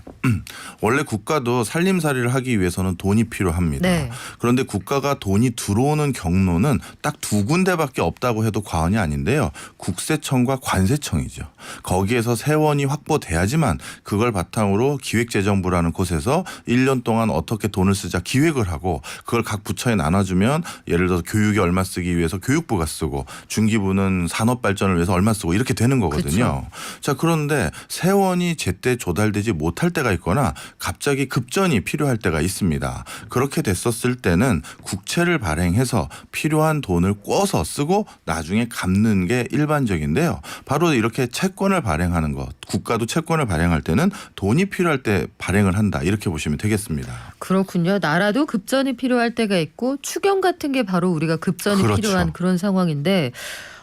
원래 국가도 살림살이를 하기 위해서는 돈이 필요합니다. 네. 그런데 국가가 돈이 들어오는 경로는 딱 2군데밖에 없다고 해도 과언이 아닌데요. 국세청과 관세청이죠. 거기에서 세원이 확보돼야지만 그걸 바탕으로 기획재정부라는 곳에서 1년 동안 어떻게 돈을 쓰자 기획을 하고 그걸 각 부처에 나눠주면 예를 들어서 교육에 얼마 쓰기 위해서 교육부가 쓰고 중기부는 산업발전을 위해서 얼마 쓰고 이렇게 되는 거거든요. 자, 그런데 세원이 제때 조달되지 못할 때가 있거나 갑자기 급전이 필요할 때가 있습니다. 그렇게 됐었을 때는 국채를 발행해서 필요한 돈을 꿔서 쓰고 나중에 갚는 게 일반적인데요. 바로 이렇게 채권을 발행하는 것, 국가도 채권을 발행할 때는 돈이 필요할 때 발행을 한다 이렇게 보시면 되겠습니다. 있습니다. 그렇군요. 나라도 급전이 필요할 때가 있고 추경 같은 게 바로 우리가 급전이 그렇죠. 필요한 그런 상황인데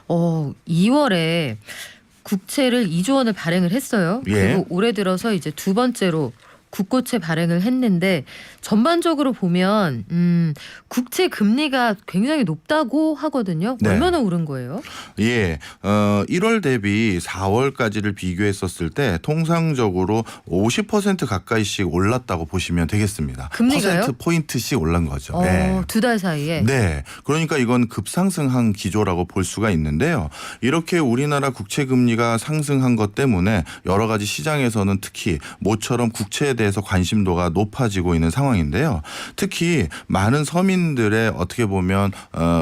2월에 국채를 2조 원을 발행을 했어요. 예. 그리고 올해 들어서 이제 두 번째로 국고채 발행을 했는데 전반적으로 보면 국채 금리가 굉장히 높다고 하거든요. 네. 얼마나 오른 거예요? 예, 1월 대비 4월까지를 비교했었을 때 통상적으로 50% 가까이씩 올랐다고 보시면 되겠습니다. 금리가요? 퍼센트 포인트씩 올란 거죠. 네. 2달 사이에. 네. 그러니까 이건 급상승한 기조라고 볼 수가 있는데요. 이렇게 우리나라 국채 금리가 상승한 것 때문에 여러 가지 시장에서는 특히 모처럼 국채에 대해서 관심도가 높아지고 있는 상황인데요. 특히 많은 서민들의 어떻게 보면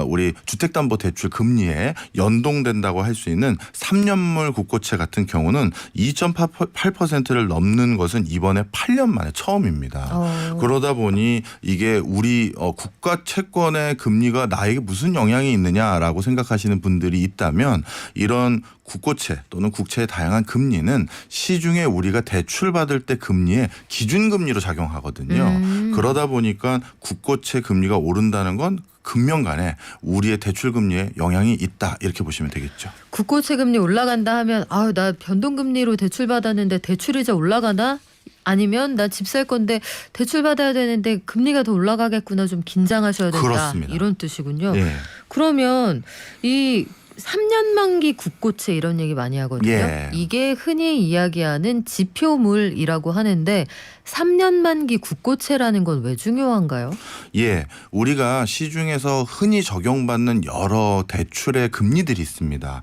우리 주택담보대출 금리에 연동된다고 할 수 있는 3년물 국고채 같은 경우는 2.8%를 넘는 것은 이번에 8년 만에 처음입니다. 그러다 보니 이게 우리 국가 채권의 금리가 나에게 무슨 영향이 있느냐라고 생각하시는 분들이 있다면 이런 국고채 또는 국채의 다양한 금리는 시중에 우리가 대출받을 때 금리에 기준금리로 작용하거든요. 그러다 보니까 국고채 금리가 오른다는 건 금년간에 우리의 대출 금리에 영향이 있다 이렇게 보시면 되겠죠. 국고채 금리 올라간다 하면 나 변동금리로 대출 받았는데 대출이자 올라가나? 아니면 나 집 살 건데 대출 받아야 되는데 금리가 더 올라가겠구나 좀 긴장하셔야 된다. 그렇습니다. 이런 뜻이군요. 예. 그러면 이 3년 만기 국고채 이런 얘기 많이 하거든요. 예. 이게 흔히 이야기하는 지표물이라고 하는데 3년 만기 국고채라는 건 왜 중요한가요? 예, 우리가 시중에서 흔히 적용받는 여러 대출의 금리들이 있습니다.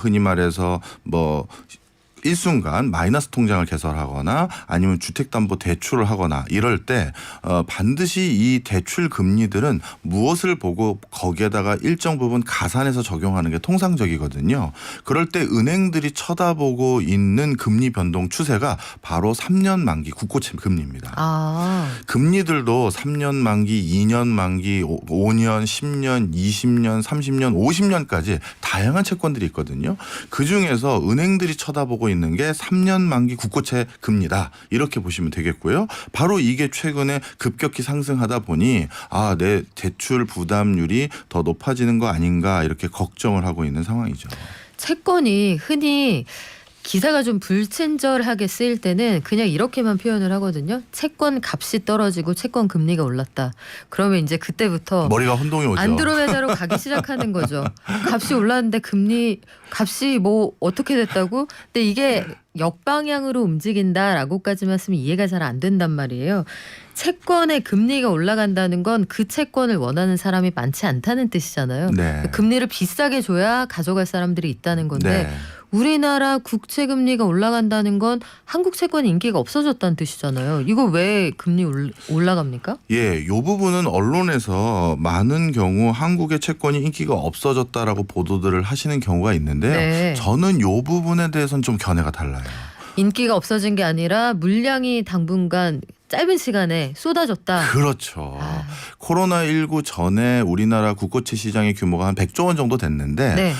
흔히 말해서 일순간 마이너스 통장을 개설하거나 아니면 주택담보대출을 하거나 이럴 때 반드시 이 대출 금리들은 무엇을 보고 거기에다가 일정 부분 가산해서 적용하는 게 통상적이거든요. 그럴 때 은행들이 쳐다보고 있는 금리 변동 추세가 바로 3년 만기 국고채 금리입니다. 금리들도 3년 만기, 2년 만기, 5년, 10년, 20년, 30년, 50년까지 다양한 채권들이 있거든요. 그중에서 은행들이 쳐다보고 있는 게 3년 만기 국고채 금리다. 이렇게 보시면 되겠고요. 바로 이게 최근에 급격히 상승하다 보니 내 대출 부담률이 더 높아지는 거 아닌가 이렇게 걱정을 하고 있는 상황이죠. 채권이 흔히 기사가 좀 불친절하게 쓰일 때는 그냥 이렇게만 표현을 하거든요. 채권 값이 떨어지고 채권 금리가 올랐다. 그러면 이제 그때부터 머리가 혼동이 오죠. 안드로메다로 가기 시작하는 거죠. 값이 올랐는데 금리 값이 어떻게 됐다고? 근데 이게 역방향으로 움직인다라고까지만 쓰면 이해가 잘 안 된단 말이에요. 채권의 금리가 올라간다는 건 그 채권을 원하는 사람이 많지 않다는 뜻이잖아요. 네. 금리를 비싸게 줘야 가져갈 사람들이 있다는 건데 네. 우리나라 국채 금리가 올라간다는 건 한국 채권 인기가 없어졌다는 뜻이잖아요. 이거 왜 금리 올라갑니까? 예, 요 부분은 언론에서 많은 경우 한국의 채권이 인기가 없어졌다라고 보도들을 하시는 경우가 있는데요. 네. 저는 요 부분에 대해서는 좀 견해가 달라요. 인기가 없어진 게 아니라 물량이 당분간 짧은 시간에 쏟아졌다. 그렇죠. 코로나19 전에 우리나라 국고채 시장의 규모가 한 100조 원 정도 됐는데 네.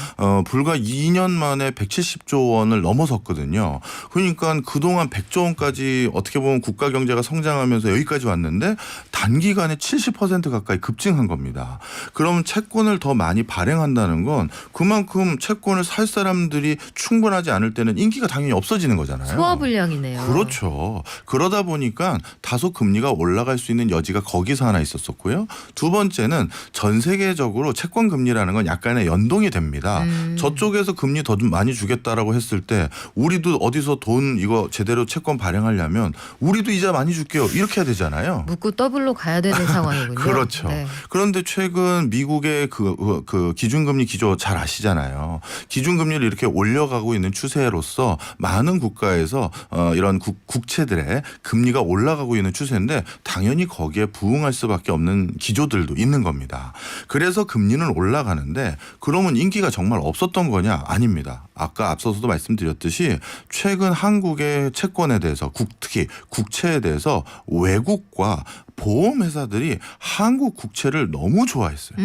불과 2년 만에 170조 원을 넘어섰거든요. 그러니까 그동안 100조 원까지 어떻게 보면 국가 경제가 성장하면서 여기까지 왔는데 단기간에 70% 가까이 급증한 겁니다. 그럼 채권을 더 많이 발행한다는 건 그만큼 채권을 살 사람들이 충분하지 않을 때는 인기가 당연히 없어지는 거잖아요. 소화불량이네요. 그렇죠. 그러다 보니까 다소 금리가 올라갈 수 있는 여지가 거기서 하나 있었었고요. 두 번째는 전 세계적으로 채권 금리라는 건 약간의 연동이 됩니다. 저쪽에서 금리 더 좀 많이 주겠다라고 했을 때 우리도 어디서 돈 이거 제대로 채권 발행하려면 우리도 이자 많이 줄게요. 이렇게 해야 되잖아요. 묻고 더블로 가야 되는 상황이군요. 그렇죠. 네. 그런데 최근 미국의 그 기준금리 기조 잘 아시잖아요. 기준금리를 이렇게 올려가고 있는 추세로서 많은 국가에서 이런 국채들의 금리가 올라가고 있는 추세인데 당연히 거기에 부응할 수밖에 없는 기조들도 있는 겁니다. 그래서 금리는 올라가는데 그러면 인기가 정말 없었던 거냐? 아닙니다. 아까 앞서서도 말씀드렸듯이 최근 한국의 채권에 대해서 특히 국채에 대해서 외국과 보험회사들이 한국 국채를 너무 좋아했어요.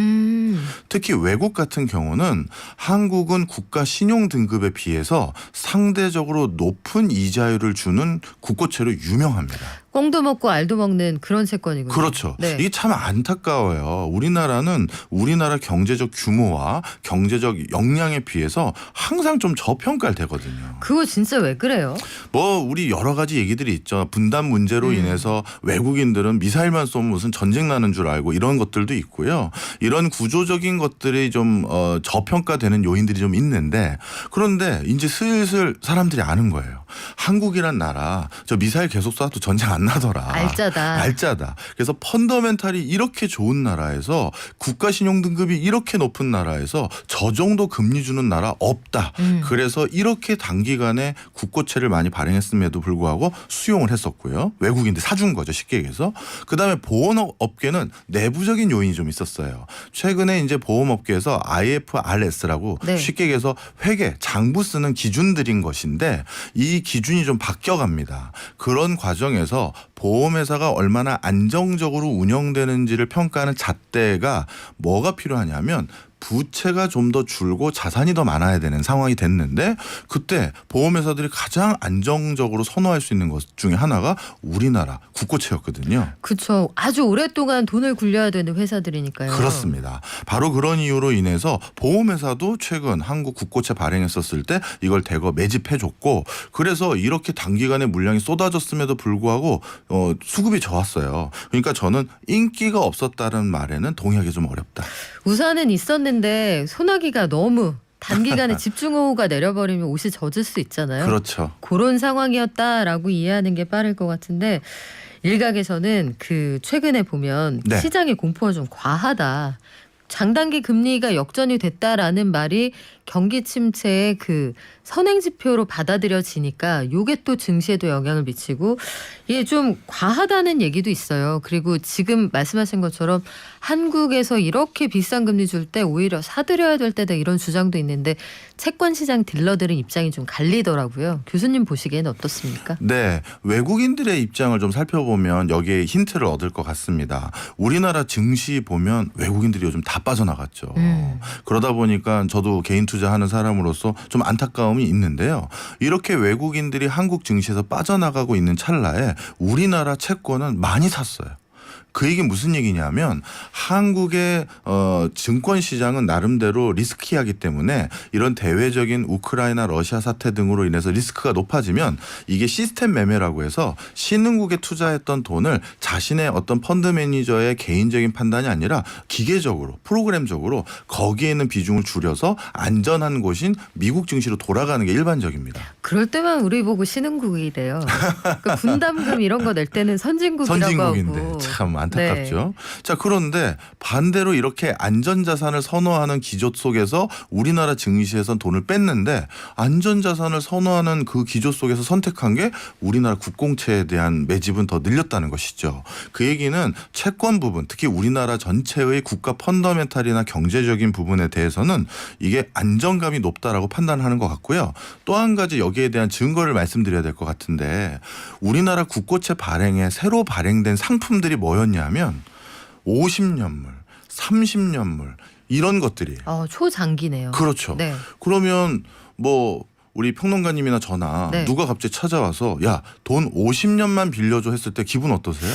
특히 외국 같은 경우는 한국은 국가 신용 등급에 비해서 상대적으로 높은 이자율을 주는 국고채로 유명합니다. 꽁도 먹고 알도 먹는 그런 채권이군요. 그렇죠. 네. 이게 참 안타까워요. 우리나라는 우리나라 경제적 규모와 경제적 역량에 비해서 항상 좀 저평가를 되거든요. 그거 진짜 왜 그래요? 뭐 우리 여러 가지 얘기들이 있죠. 분단 문제로 인해서 외국인들은 미사일만 쏘면 무슨 전쟁 나는 줄 알고 이런 것들도 있고요. 이런 구조적인 것들이 좀 저평가되는 요인들이 좀 있는데, 그런데 이제 슬슬 사람들이 아는 거예요. 한국이란 나라 저 미사일 계속 쏴도 전쟁 안 나더라. 알짜다. 그래서 펀더멘탈이 이렇게 좋은 나라에서 국가 신용 등급이 이렇게 높은 나라에서 저 정도 금리 주는 나라 없다. 그래서 이렇게 단기간에 국고채를 많이 발행했음에도 불구하고 수용을 했었고요. 외국인들 사준 거죠, 쉽게 얘기해서. 그다음에 보험업계는 내부적인 요인이 좀 있었어요. 최근에 이제 보험업계에서 IFRS라고 네. 쉽게 얘기해서 회계, 장부 쓰는 기준들인 것인데 이 기준이 좀 바뀌어갑니다. 그런 과정에서 보험회사가 얼마나 안정적으로 운영되는지를 평가하는 잣대가 뭐가 필요하냐면 부채가 좀 더 줄고 자산이 더 많아야 되는 상황이 됐는데, 그때 보험회사들이 가장 안정적으로 선호할 수 있는 것 중에 하나가 우리나라 국고채였거든요. 그렇죠. 아주 오랫동안 돈을 굴려야 되는 회사들이니까요. 그렇습니다. 바로 그런 이유로 인해서 보험회사도 최근 한국 국고채 발행했었을 때 이걸 대거 매집해줬고, 그래서 이렇게 단기간에 물량이 쏟아졌음에도 불구하고 수급이 좋았어요. 그러니까 저는 인기가 없었다는 말에는 동의하기 좀 어렵다. 우산은 있었는데 소나기가 너무 단기간에 집중호우가 내려버리면 옷이 젖을 수 있잖아요. 그렇죠. 그런 상황이었다라고 이해하는 게 빠를 것 같은데, 일각에서는 그 최근에 보면 네. 시장의 공포가 좀 과하다. 장단기 금리가 역전이 됐다라는 말이 경기 침체의 그 선행 지표로 받아들여지니까 요게 또 증시에도 영향을 미치고 이게 좀 과하다는 얘기도 있어요. 그리고 지금 말씀하신 것처럼 한국에서 이렇게 비싼 금리 줄 때 오히려 사들여야 될 때다, 이런 주장도 있는데 채권 시장 딜러들은 입장이 좀 갈리더라고요. 교수님 보시기에는 어떻습니까? 네, 외국인들의 입장을 좀 살펴보면 여기에 힌트를 얻을 것 같습니다. 우리나라 증시 보면 외국인들이 요즘 다 빠져나갔죠. 그러다 보니까 저도 개인 투자하는 사람으로서 좀 안타까움이 있는데요. 이렇게 외국인들이 한국 증시에서 빠져나가고 있는 찰나에 우리나라 채권은 많이 샀어요. 그 얘기 무슨 얘기냐면 한국의 증권 시장은 나름대로 리스키하기 때문에 이런 대외적인 우크라이나 러시아 사태 등으로 인해서 리스크가 높아지면 이게 시스템 매매라고 해서 신흥국에 투자했던 돈을 자신의 어떤 펀드 매니저의 개인적인 판단이 아니라 기계적으로 프로그램적으로 거기에 있는 비중을 줄여서 안전한 곳인 미국 증시로 돌아가는 게 일반적입니다. 그럴 때만 우리 보고 신흥국이래요. 그 분담금 이런 거 낼 때는 선진국이라고 선진국인데 하고. 참 안타깝죠. 자, 그런데 반대로 이렇게 안전자산을 선호하는 기조 속에서 우리나라 증시에선 돈을 뺐는데, 안전자산을 선호하는 그 기조 속에서 선택한 게 우리나라 국공채에 대한 매집은 더 늘렸다는 것이죠. 그 얘기는 채권 부분, 특히 우리나라 전체의 국가 펀더멘탈이나 경제적인 부분에 대해서는 이게 안정감이 높다라고 판단하는 것 같고요. 또 한 가지 여기에 대한 증거를 말씀드려야 될 것 같은데, 우리나라 국고채 발행에 새로 발행된 상품들이 뭐였냐면 50년물, 30년물 이런 것들이. 초장기네요. 그렇죠. 네. 그러면 뭐 우리 평론가님이나 저나 네. 누가 갑자기 찾아와서 야, 돈 50년만 빌려줘 했을 때 기분 어떠세요?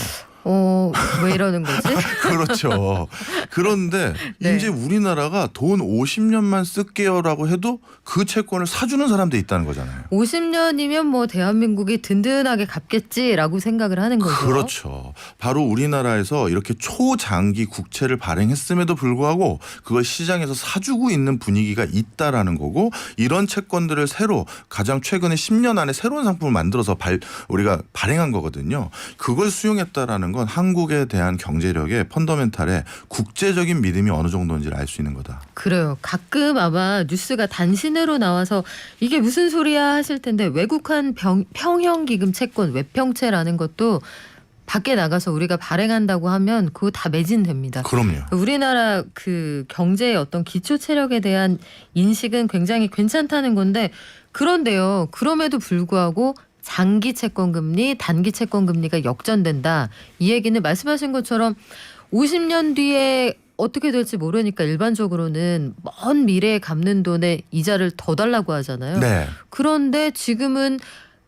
왜 이러는 거지? 그렇죠. 그런데 네. 이제 우리나라가 돈 50년만 쓸게요라고 해도 그 채권을 사주는 사람들이 있다는 거잖아요. 50년이면 뭐 대한민국이 든든하게 갚겠지라고 생각을 하는 거죠. 그렇죠. 바로 우리나라에서 이렇게 초장기 국채를 발행했음에도 불구하고 그걸 시장에서 사주고 있는 분위기가 있다라는 거고, 이런 채권들을 새로 가장 최근에 10년 안에 새로운 상품을 만들어서 우리가 발행한 거거든요. 그걸 수용했다라는 건 한국에 대한 경제력의 펀더멘탈에 국제적인 믿음이 어느 정도인지를 알 수 있는 거다. 그래요. 가끔 아마 뉴스가 단신으로 나와서 이게 무슨 소리야 하실 텐데, 외국한 평형기금 채권 외평채라는 것도 밖에 나가서 우리가 발행한다고 하면 그거 다 매진됩니다. 그럼요. 우리나라 그 경제의 어떤 기초 체력에 대한 인식은 굉장히 괜찮다는 건데, 그런데요, 그럼에도 불구하고 장기 채권 금리, 단기 채권 금리가 역전된다. 이 얘기는 말씀하신 것처럼 50년 뒤에 어떻게 될지 모르니까 일반적으로는 먼 미래에 갚는 돈에 이자를 더 달라고 하잖아요. 네. 그런데 지금은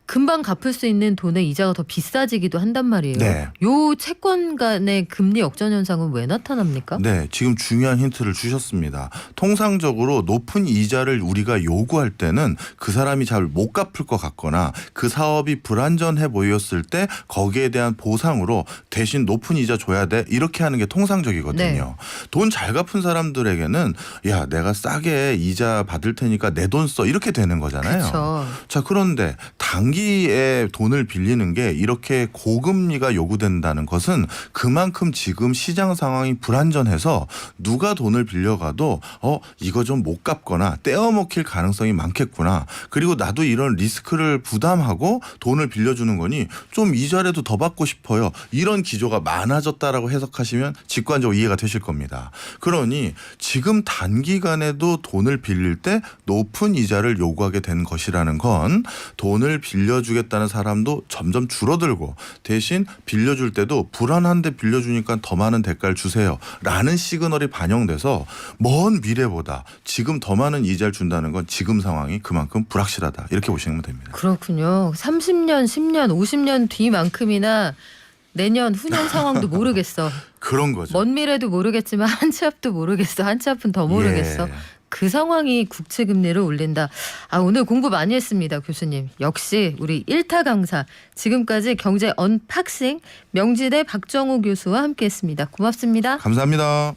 금방 갚을 수 있는 돈의 이자가 더 비싸지기도 한단 말이에요. 네. 요 채권 간의 금리 역전 현상은 왜 나타납니까? 네, 지금 중요한 힌트를 주셨습니다. 통상적으로 높은 이자를 우리가 요구할 때는 그 사람이 잘 못 갚을 것 같거나 그 사업이 불안전해 보였을 때 거기에 대한 보상으로 대신 높은 이자 줘야 돼 이렇게 하는 게 통상적이거든요. 네. 돈 잘 갚은 사람들에게는 야 내가 싸게 이자 받을 테니까 내 돈 써 이렇게 되는 거잖아요. 그렇죠. 자 그런데 단기에 돈을 빌리는 게 이렇게 고금리가 요구된다는 것은 그만큼 지금 시장 상황이 불안전해서 누가 돈을 빌려가도 이거 좀 못 갚거나 떼어먹힐 가능성이 많겠구나. 그리고 나도 이런 리스크를 부담하고 돈을 빌려주는 거니 좀 이자라도 더 받고 싶어요. 이런 기조가 많아졌다라고 해석하시면 직관적으로 이해가 되실 겁니다. 그러니 지금 단기간에도 돈을 빌릴 때 높은 이자를 요구하게 된 것이라는 건 돈을 빌려주겠다는 사람도 점점 줄어들고 대신 빌려줄 때도 불안한데 빌려주니까 더 많은 대가를 주세요 라는 시그널이 반영돼서 먼 미래보다 지금 더 많은 이자를 준다는 건 지금 상황이 그만큼 불확실하다 이렇게 보시면 됩니다. 그렇군요. 30년, 10년, 50년 뒤만큼이나 내년, 후년 상황도 모르겠어. 그런 거죠. 먼 미래도 모르겠지만 한 치 앞도 모르겠어. 한 치 앞은 더 모르겠어. 예. 그 상황이 국채 금리를 올린다. 오늘 공부 많이 했습니다, 교수님. 역시 우리 1타 강사 지금까지 경제 언박싱 명지대 박정호 교수와 함께했습니다. 고맙습니다. 감사합니다.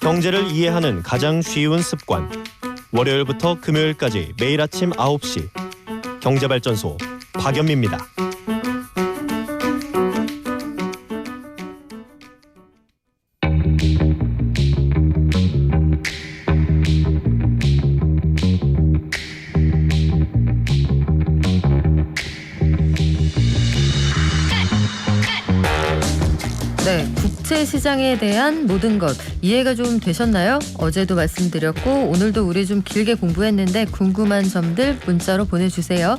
경제를 이해하는 가장 쉬운 습관. 월요일부터 금요일까지 매일 아침 9시 경제발전소 박연미입니다. 네, 국채 시장에 대한 모든 것 이해가 좀 되셨나요? 어제도 말씀드렸고 오늘도 우리 좀 길게 공부했는데 궁금한 점들 문자로 보내주세요.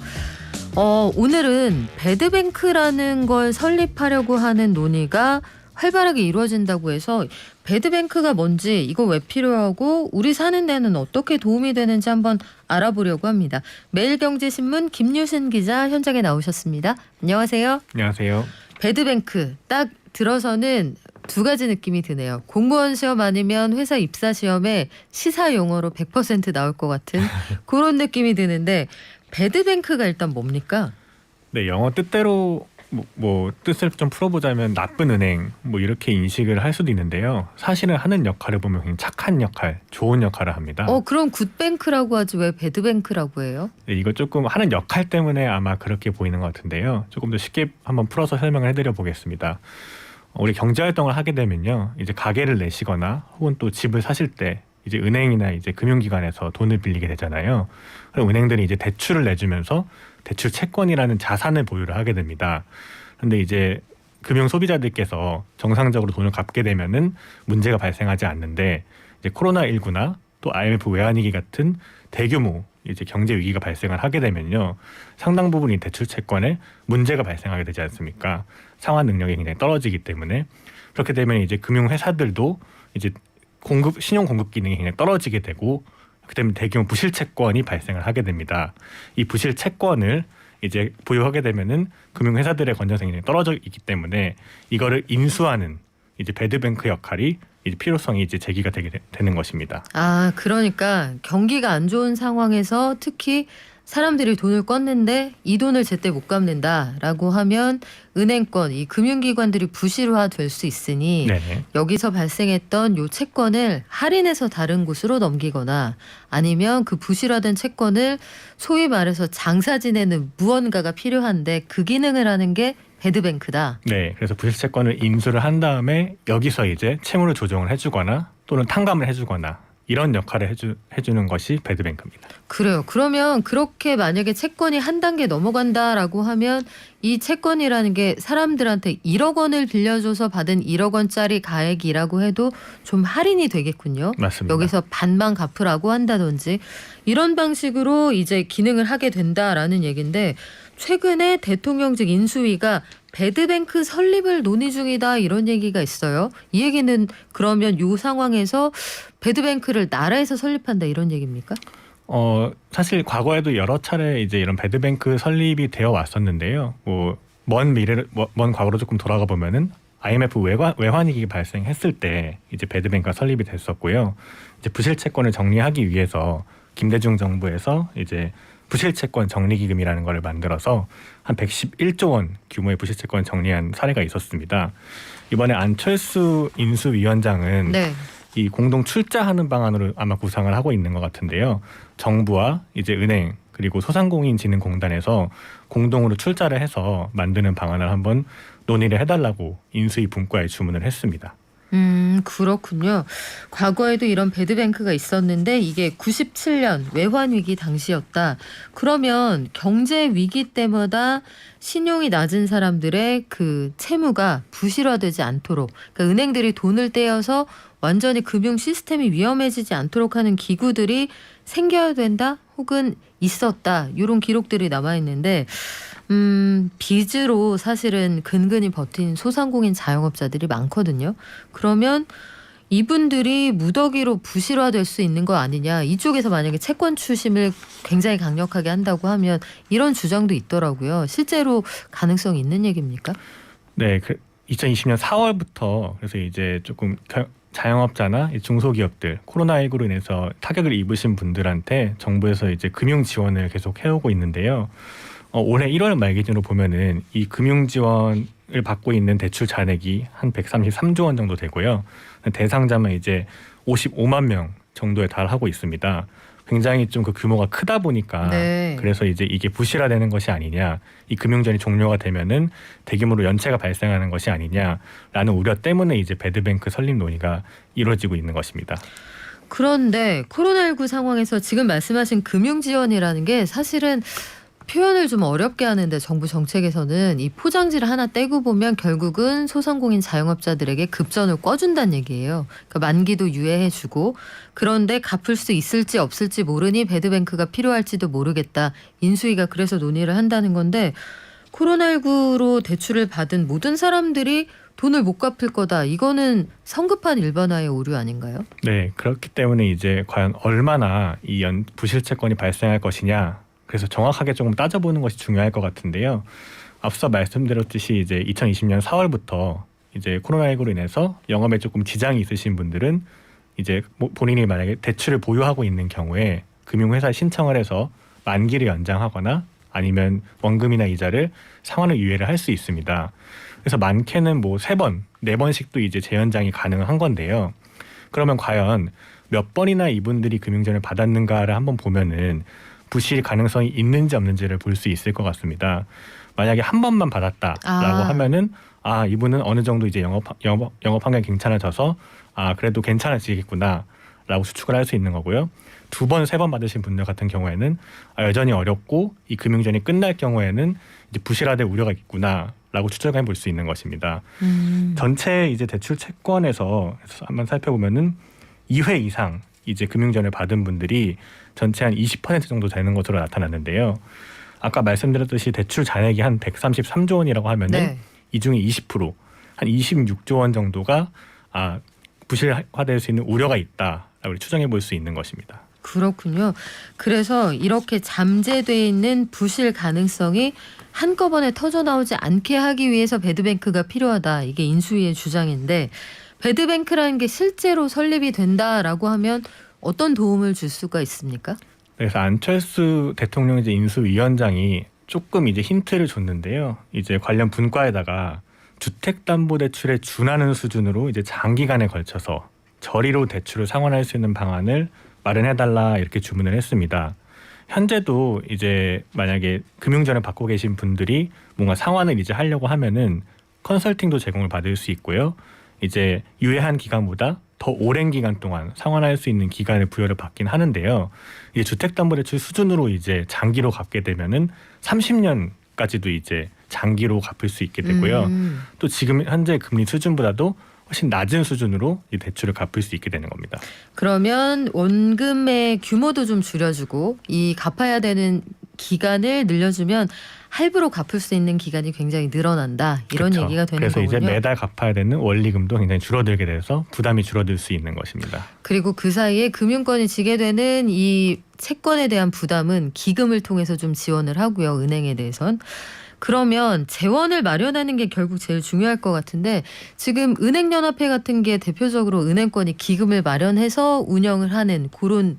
오늘은 배드뱅크라는 걸 설립하려고 하는 논의가 활발하게 이루어진다고 해서 배드뱅크가 뭔지 이거 왜 필요하고 우리 사는 데는 어떻게 도움이 되는지 한번 알아보려고 합니다. 매일경제신문 김유신 기자 현장에 나오셨습니다. 안녕하세요. 안녕하세요. 배드뱅크 딱 들어서는 두 가지 느낌이 드네요. 공무원 시험 아니면 회사 입사 시험에 시사 용어로 100% 나올 것 같은 그런 느낌이 드는데 배드뱅크가 일단 뭡니까? 네, 영어 뜻대로 뭐 뜻을 좀 풀어보자면 나쁜 은행 뭐 이렇게 인식을 할 수도 있는데요. 사실은 하는 역할을 보면 굉장히 착한 역할, 좋은 역할을 합니다. 그럼 굿뱅크라고 하지 왜 배드뱅크라고 해요? 네, 이거 조금 하는 역할 때문에 아마 그렇게 보이는 것 같은데요. 조금 더 쉽게 한번 풀어서 설명을 해드려 보겠습니다. 우리 경제활동을 하게 되면요, 이제 가게를 내시거나 혹은 또 집을 사실 때 이제 은행이나 이제 금융기관에서 돈을 빌리게 되잖아요. 그럼 은행들이 이제 대출을 내주면서 대출 채권이라는 자산을 보유를 하게 됩니다. 그런데 이제 금융 소비자들께서 정상적으로 돈을 갚게 되면은 문제가 발생하지 않는데 이제 코로나19나 또 IMF 외환위기 같은 대규모 이제 경제 위기가 발생을 하게 되면요, 상당 부분 이 대출 채권에 문제가 발생하게 되지 않습니까? 상환 능력이 굉장히 떨어지기 때문에 그렇게 되면 이제 금융 회사들도 이제 신용 공급 기능이 굉장히 떨어지게 되고 그렇게 되면 대규모 부실 채권이 발생을 하게 됩니다. 이 부실 채권을 이제 보유하게 되면은 금융 회사들의 건전성이 굉장히 떨어져 있기 때문에 이거를 인수하는 이제 배드뱅크 역할이 이제 필요성이 이제 제기가 되는 것입니다. 그러니까 경기가 안 좋은 상황에서 특히 사람들이 돈을 껐는데 이 돈을 제때 못 갚는다라고 하면 은행권, 이 금융기관들이 부실화 될 수 있으니 네네. 여기서 발생했던 요 채권을 할인해서 다른 곳으로 넘기거나 아니면 그 부실화된 채권을 소위 말해서 장사 지내는 무언가가 필요한데 그 기능을 하는 게 배드뱅크다. 네, 그래서 부실 채권을 인수를 한 다음에 여기서 이제 채무를 조정을 해주거나 또는 탕감을 해주거나 이런 역할을 해주는 것이 배드뱅크입니다. 그래요. 그러면 그렇게 만약에 채권이 한 단계 넘어간다라고 하면 이 채권이라는 게 사람들한테 1억 원을 빌려줘서 받은 1억 원짜리 가액이라고 해도 좀 할인이 되겠군요. 맞습니다. 여기서 반만 갚으라고 한다든지 이런 방식으로 이제 기능을 하게 된다라는 얘기인데 최근에 대통령직 인수위가 배드뱅크 설립을 논의 중이다 이런 얘기가 있어요. 이 얘기는 그러면 이 상황에서 배드뱅크를 나라에서 설립한다 이런 얘기입니까? 사실 과거에도 여러 차례 이제 이런 배드뱅크 설립이 되어 왔었는데요. 먼 과거로 조금 돌아가 보면은 IMF 외환위기 발생했을 때 이제 배드뱅크가 설립이 됐었고요. 이제 부실 채권을 정리하기 위해서 김대중 정부에서 이제 부실채권 정리기금이라는 것을 만들어서 한 111조 원 규모의 부실채권 정리한 사례가 있었습니다. 이번에 안철수 인수위원장은 네. 이 공동 출자하는 방안으로 아마 구상을 하고 있는 것 같은데요. 정부와 이제 은행 그리고 소상공인진흥공단에서 공동으로 출자를 해서 만드는 방안을 한번 논의를 해달라고 인수위 분과에 주문을 했습니다. 그렇군요. 과거에도 이런 배드뱅크가 있었는데 이게 97년 외환위기 당시였다. 그러면 경제 위기 때마다 신용이 낮은 사람들의 그 채무가 부실화되지 않도록 그러니까 은행들이 돈을 떼어서 완전히 금융 시스템이 위험해지지 않도록 하는 기구들이 생겨야 된다 혹은 있었다 이런 기록들이 남아있는데 빚으로 사실은 근근히 버틴 소상공인 자영업자들이 많거든요. 그러면 이분들이 무더기로 부실화될 수 있는 거 아니냐. 이쪽에서 만약에 채권 추심을 굉장히 강력하게 한다고 하면 이런 주장도 있더라고요. 실제로 가능성이 있는 얘기입니까? 네, 2020년 4월부터 그래서 이제 조금 자영업자나 중소기업들 코로나19로 인해서 타격을 입으신 분들한테 정부에서 이제 금융 지원을 계속 해오고 있는데요. 올해 1월 말 기준으로 보면은 이 금융 지원을 받고 있는 대출 잔액이 한 133조 원 정도 되고요. 대상자만 이제 55만 명 정도에 달하고 있습니다. 굉장히 좀 그 규모가 크다 보니까 네. 그래서 이제 이게 부실화되는 것이 아니냐, 이 금융지원이 종료가 되면은 대규모로 연체가 발생하는 것이 아니냐라는 우려 때문에 이제 배드뱅크 설립 논의가 이루어지고 있는 것입니다. 그런데 코로나19 상황에서 지금 말씀하신 금융 지원이라는 게 사실은 표현을 좀 어렵게 하는데 정부 정책에서는 이 포장지를 하나 떼고 보면 결국은 소상공인 자영업자들에게 급전을 꿔준다는 얘기예요. 그러니까 만기도 유예해주고 그런데 갚을 수 있을지 없을지 모르니 배드뱅크가 필요할지도 모르겠다. 인수위가 그래서 논의를 한다는 건데 코로나19로 대출을 받은 모든 사람들이 돈을 못 갚을 거다. 이거는 성급한 일반화의 오류 아닌가요? 네, 그렇기 때문에 이제 과연 얼마나 이 부실채권이 발생할 것이냐. 그래서 정확하게 조금 따져보는 것이 중요할 것 같은데요. 앞서 말씀드렸듯이 이제 2020년 4월부터 이제 코로나19로 인해서 영업에 조금 지장이 있으신 분들은 이제 본인이 만약에 대출을 보유하고 있는 경우에 금융회사에 신청을 해서 만기를 연장하거나 아니면 원금이나 이자를 상환을 유예를 할 수 있습니다. 그래서 많게는 뭐 3번, 4번씩도 이제 재연장이 가능한 건데요. 그러면 과연 몇 번이나 이분들이 금융지원을 받았는가를 한번 보면은 부실 가능성이 있는지 없는지를 볼 수 있을 것 같습니다. 만약에 한 번만 받았다라고 하면은 이분은 어느 정도 이제 영업 환경이 괜찮아져서 그래도 괜찮아지겠구나라고 추측을 할 수 있는 거고요. 2번, 3번 받으신 분들 같은 경우에는 여전히 어렵고 이 금융지원이 끝날 경우에는 이제 부실화될 우려가 있구나라고 추측해 볼 수 있는 것입니다. 전체 이제 대출 채권에서 한번 살펴보면은 2회 이상 이제 금융지원을 받은 분들이 전체 한 20% 정도 되는 것으로 나타났는데요. 아까 말씀드렸듯이 대출 잔액이 한 133조 원이라고 하면은 네. 이 중에 20%, 한 26조 원 정도가 부실화될 수 있는 우려가 있다라고 추정해 볼 수 있는 것입니다. 그렇군요. 그래서 이렇게 잠재돼 있는 부실 가능성이 한꺼번에 터져나오지 않게 하기 위해서 배드뱅크가 필요하다. 이게 인수위의 주장인데 배드뱅크라는 게 실제로 설립이 된다라고 하면 어떤 도움을 줄 수가 있습니까? 그래서 안철수 대통령 이제 인수위원장이 조금 이제 힌트를 줬는데요. 이제 관련 분과에다가 주택담보대출에 준하는 수준으로 이제 장기간에 걸쳐서 저리로 대출을 상환할 수 있는 방안을 마련해달라 이렇게 주문을 했습니다. 현재도 이제 만약에 금융지원을 받고 계신 분들이 뭔가 상환을 이제 하려고 하면은 컨설팅도 제공을 받을 수 있고요. 이제 유예한 기간보다 더 오랜 기간 동안 상환할 수 있는 기간을 부여를 받긴 하는데요. 이제 주택담보대출 수준으로 이제 장기로 갚게 되면은 30년까지도 이제 장기로 갚을 수 있게 되고요. 또 지금 현재 금리 수준보다도 훨씬 낮은 수준으로 이 대출을 갚을 수 있게 되는 겁니다. 그러면 원금의 규모도 좀 줄여주고 이 갚아야 되는 기간을 늘려주면 할부로 갚을 수 있는 기간이 굉장히 늘어난다. 이런 그렇죠. 얘기가 되는 그래서 거군요. 이제 매달 갚아야 되는 원리금도 굉장히 줄어들게 돼서 부담이 줄어들 수 있는 것입니다. 그리고 그 사이에 금융권이 지게 되는 이 채권에 대한 부담은 기금을 통해서 좀 지원을 하고요. 은행에 대해선. 그러면 재원을 마련하는 게 결국 제일 중요할 것 같은데 지금 은행연합회 같은 게 대표적으로 은행권이 기금을 마련해서 운영을 하는 그런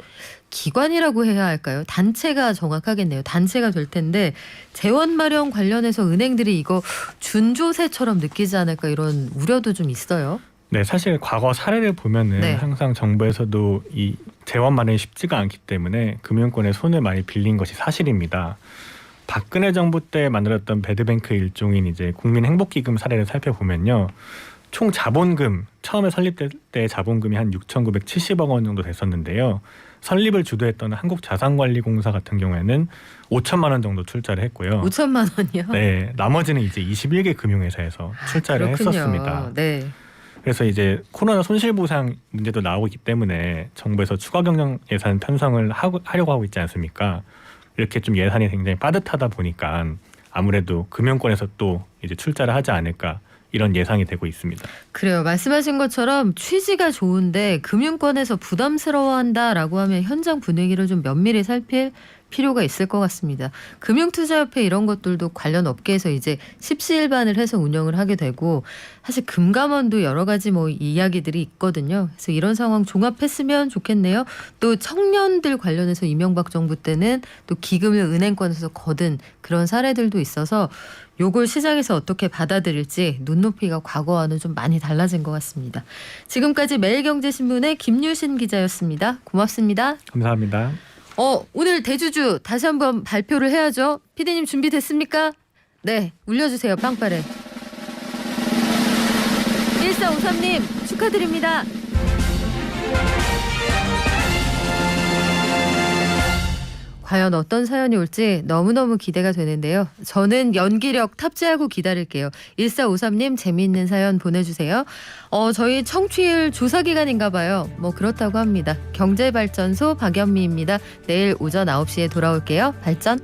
기관이라고 해야 할까요? 단체가 정확하겠네요. 단체가 될 텐데 재원 마련 관련해서 은행들이 이거 준조세처럼 느끼지 않을까 이런 우려도 좀 있어요. 네, 사실 과거 사례를 보면은 네. 항상 정부에서도 이 재원 마련이 쉽지가 않기 때문에 금융권의 손을 많이 빌린 것이 사실입니다. 박근혜 정부 때 만들었던 배드뱅크 일종인 이제 국민행복기금 사례를 살펴보면요. 총 자본금 처음에 설립될 때 자본금이 한 6,970억 원 정도 됐었는데요. 설립을 주도했던 한국자산관리공사 같은 경우에는 5천만 원 정도 출자를 했고요. 5천만 원이요? 네, 나머지는 이제 21개 금융회사에서 출자를 그렇군요. 했었습니다. 네. 그래서 이제 코로나 손실보상 문제도 나오고 있기 때문에 정부에서 추가 경영 예산 편성을 하려고 하고 있지 않습니까? 이렇게 좀 예산이 굉장히 빠듯하다 보니까 아무래도 금융권에서 또 이제 출자를 하지 않을까 이런 예상이 되고 있습니다. 그래요. 말씀하신 것처럼 취지가 좋은데 금융권에서 부담스러워한다라고 하면 현장 분위기를 좀 면밀히 살필 필요가 있을 것 같습니다. 금융투자협회 이런 것들도 관련 업계에서 이제 십시일반을 해서 운영을 하게 되고 사실 금감원도 여러 가지 뭐 이야기들이 있거든요. 그래서 이런 상황 종합했으면 좋겠네요. 또 청년들 관련해서 이명박 정부 때는 또 기금을 은행권에서 거둔 그런 사례들도 있어서 요걸 시장에서 어떻게 받아들일지 눈높이가 과거와는 좀 많이 달라진 것 같습니다. 지금까지 매일경제신문의 김유신 기자였습니다. 고맙습니다. 감사합니다. 오늘 대주주 다시 한번 발표를 해야죠. 피디님 준비됐습니까? 네, 울려주세요. 빵빠레. 1453님 축하드립니다. 과연 어떤 사연이 올지 너무너무 기대가 되는데요. 저는 연기력 탑재하고 기다릴게요. 1453님 재미있는 사연 보내주세요. 저희 청취율 조사 기간인가 봐요. 뭐 그렇다고 합니다. 경제발전소 박연미입니다. 내일 오전 9시에 돌아올게요. 발전.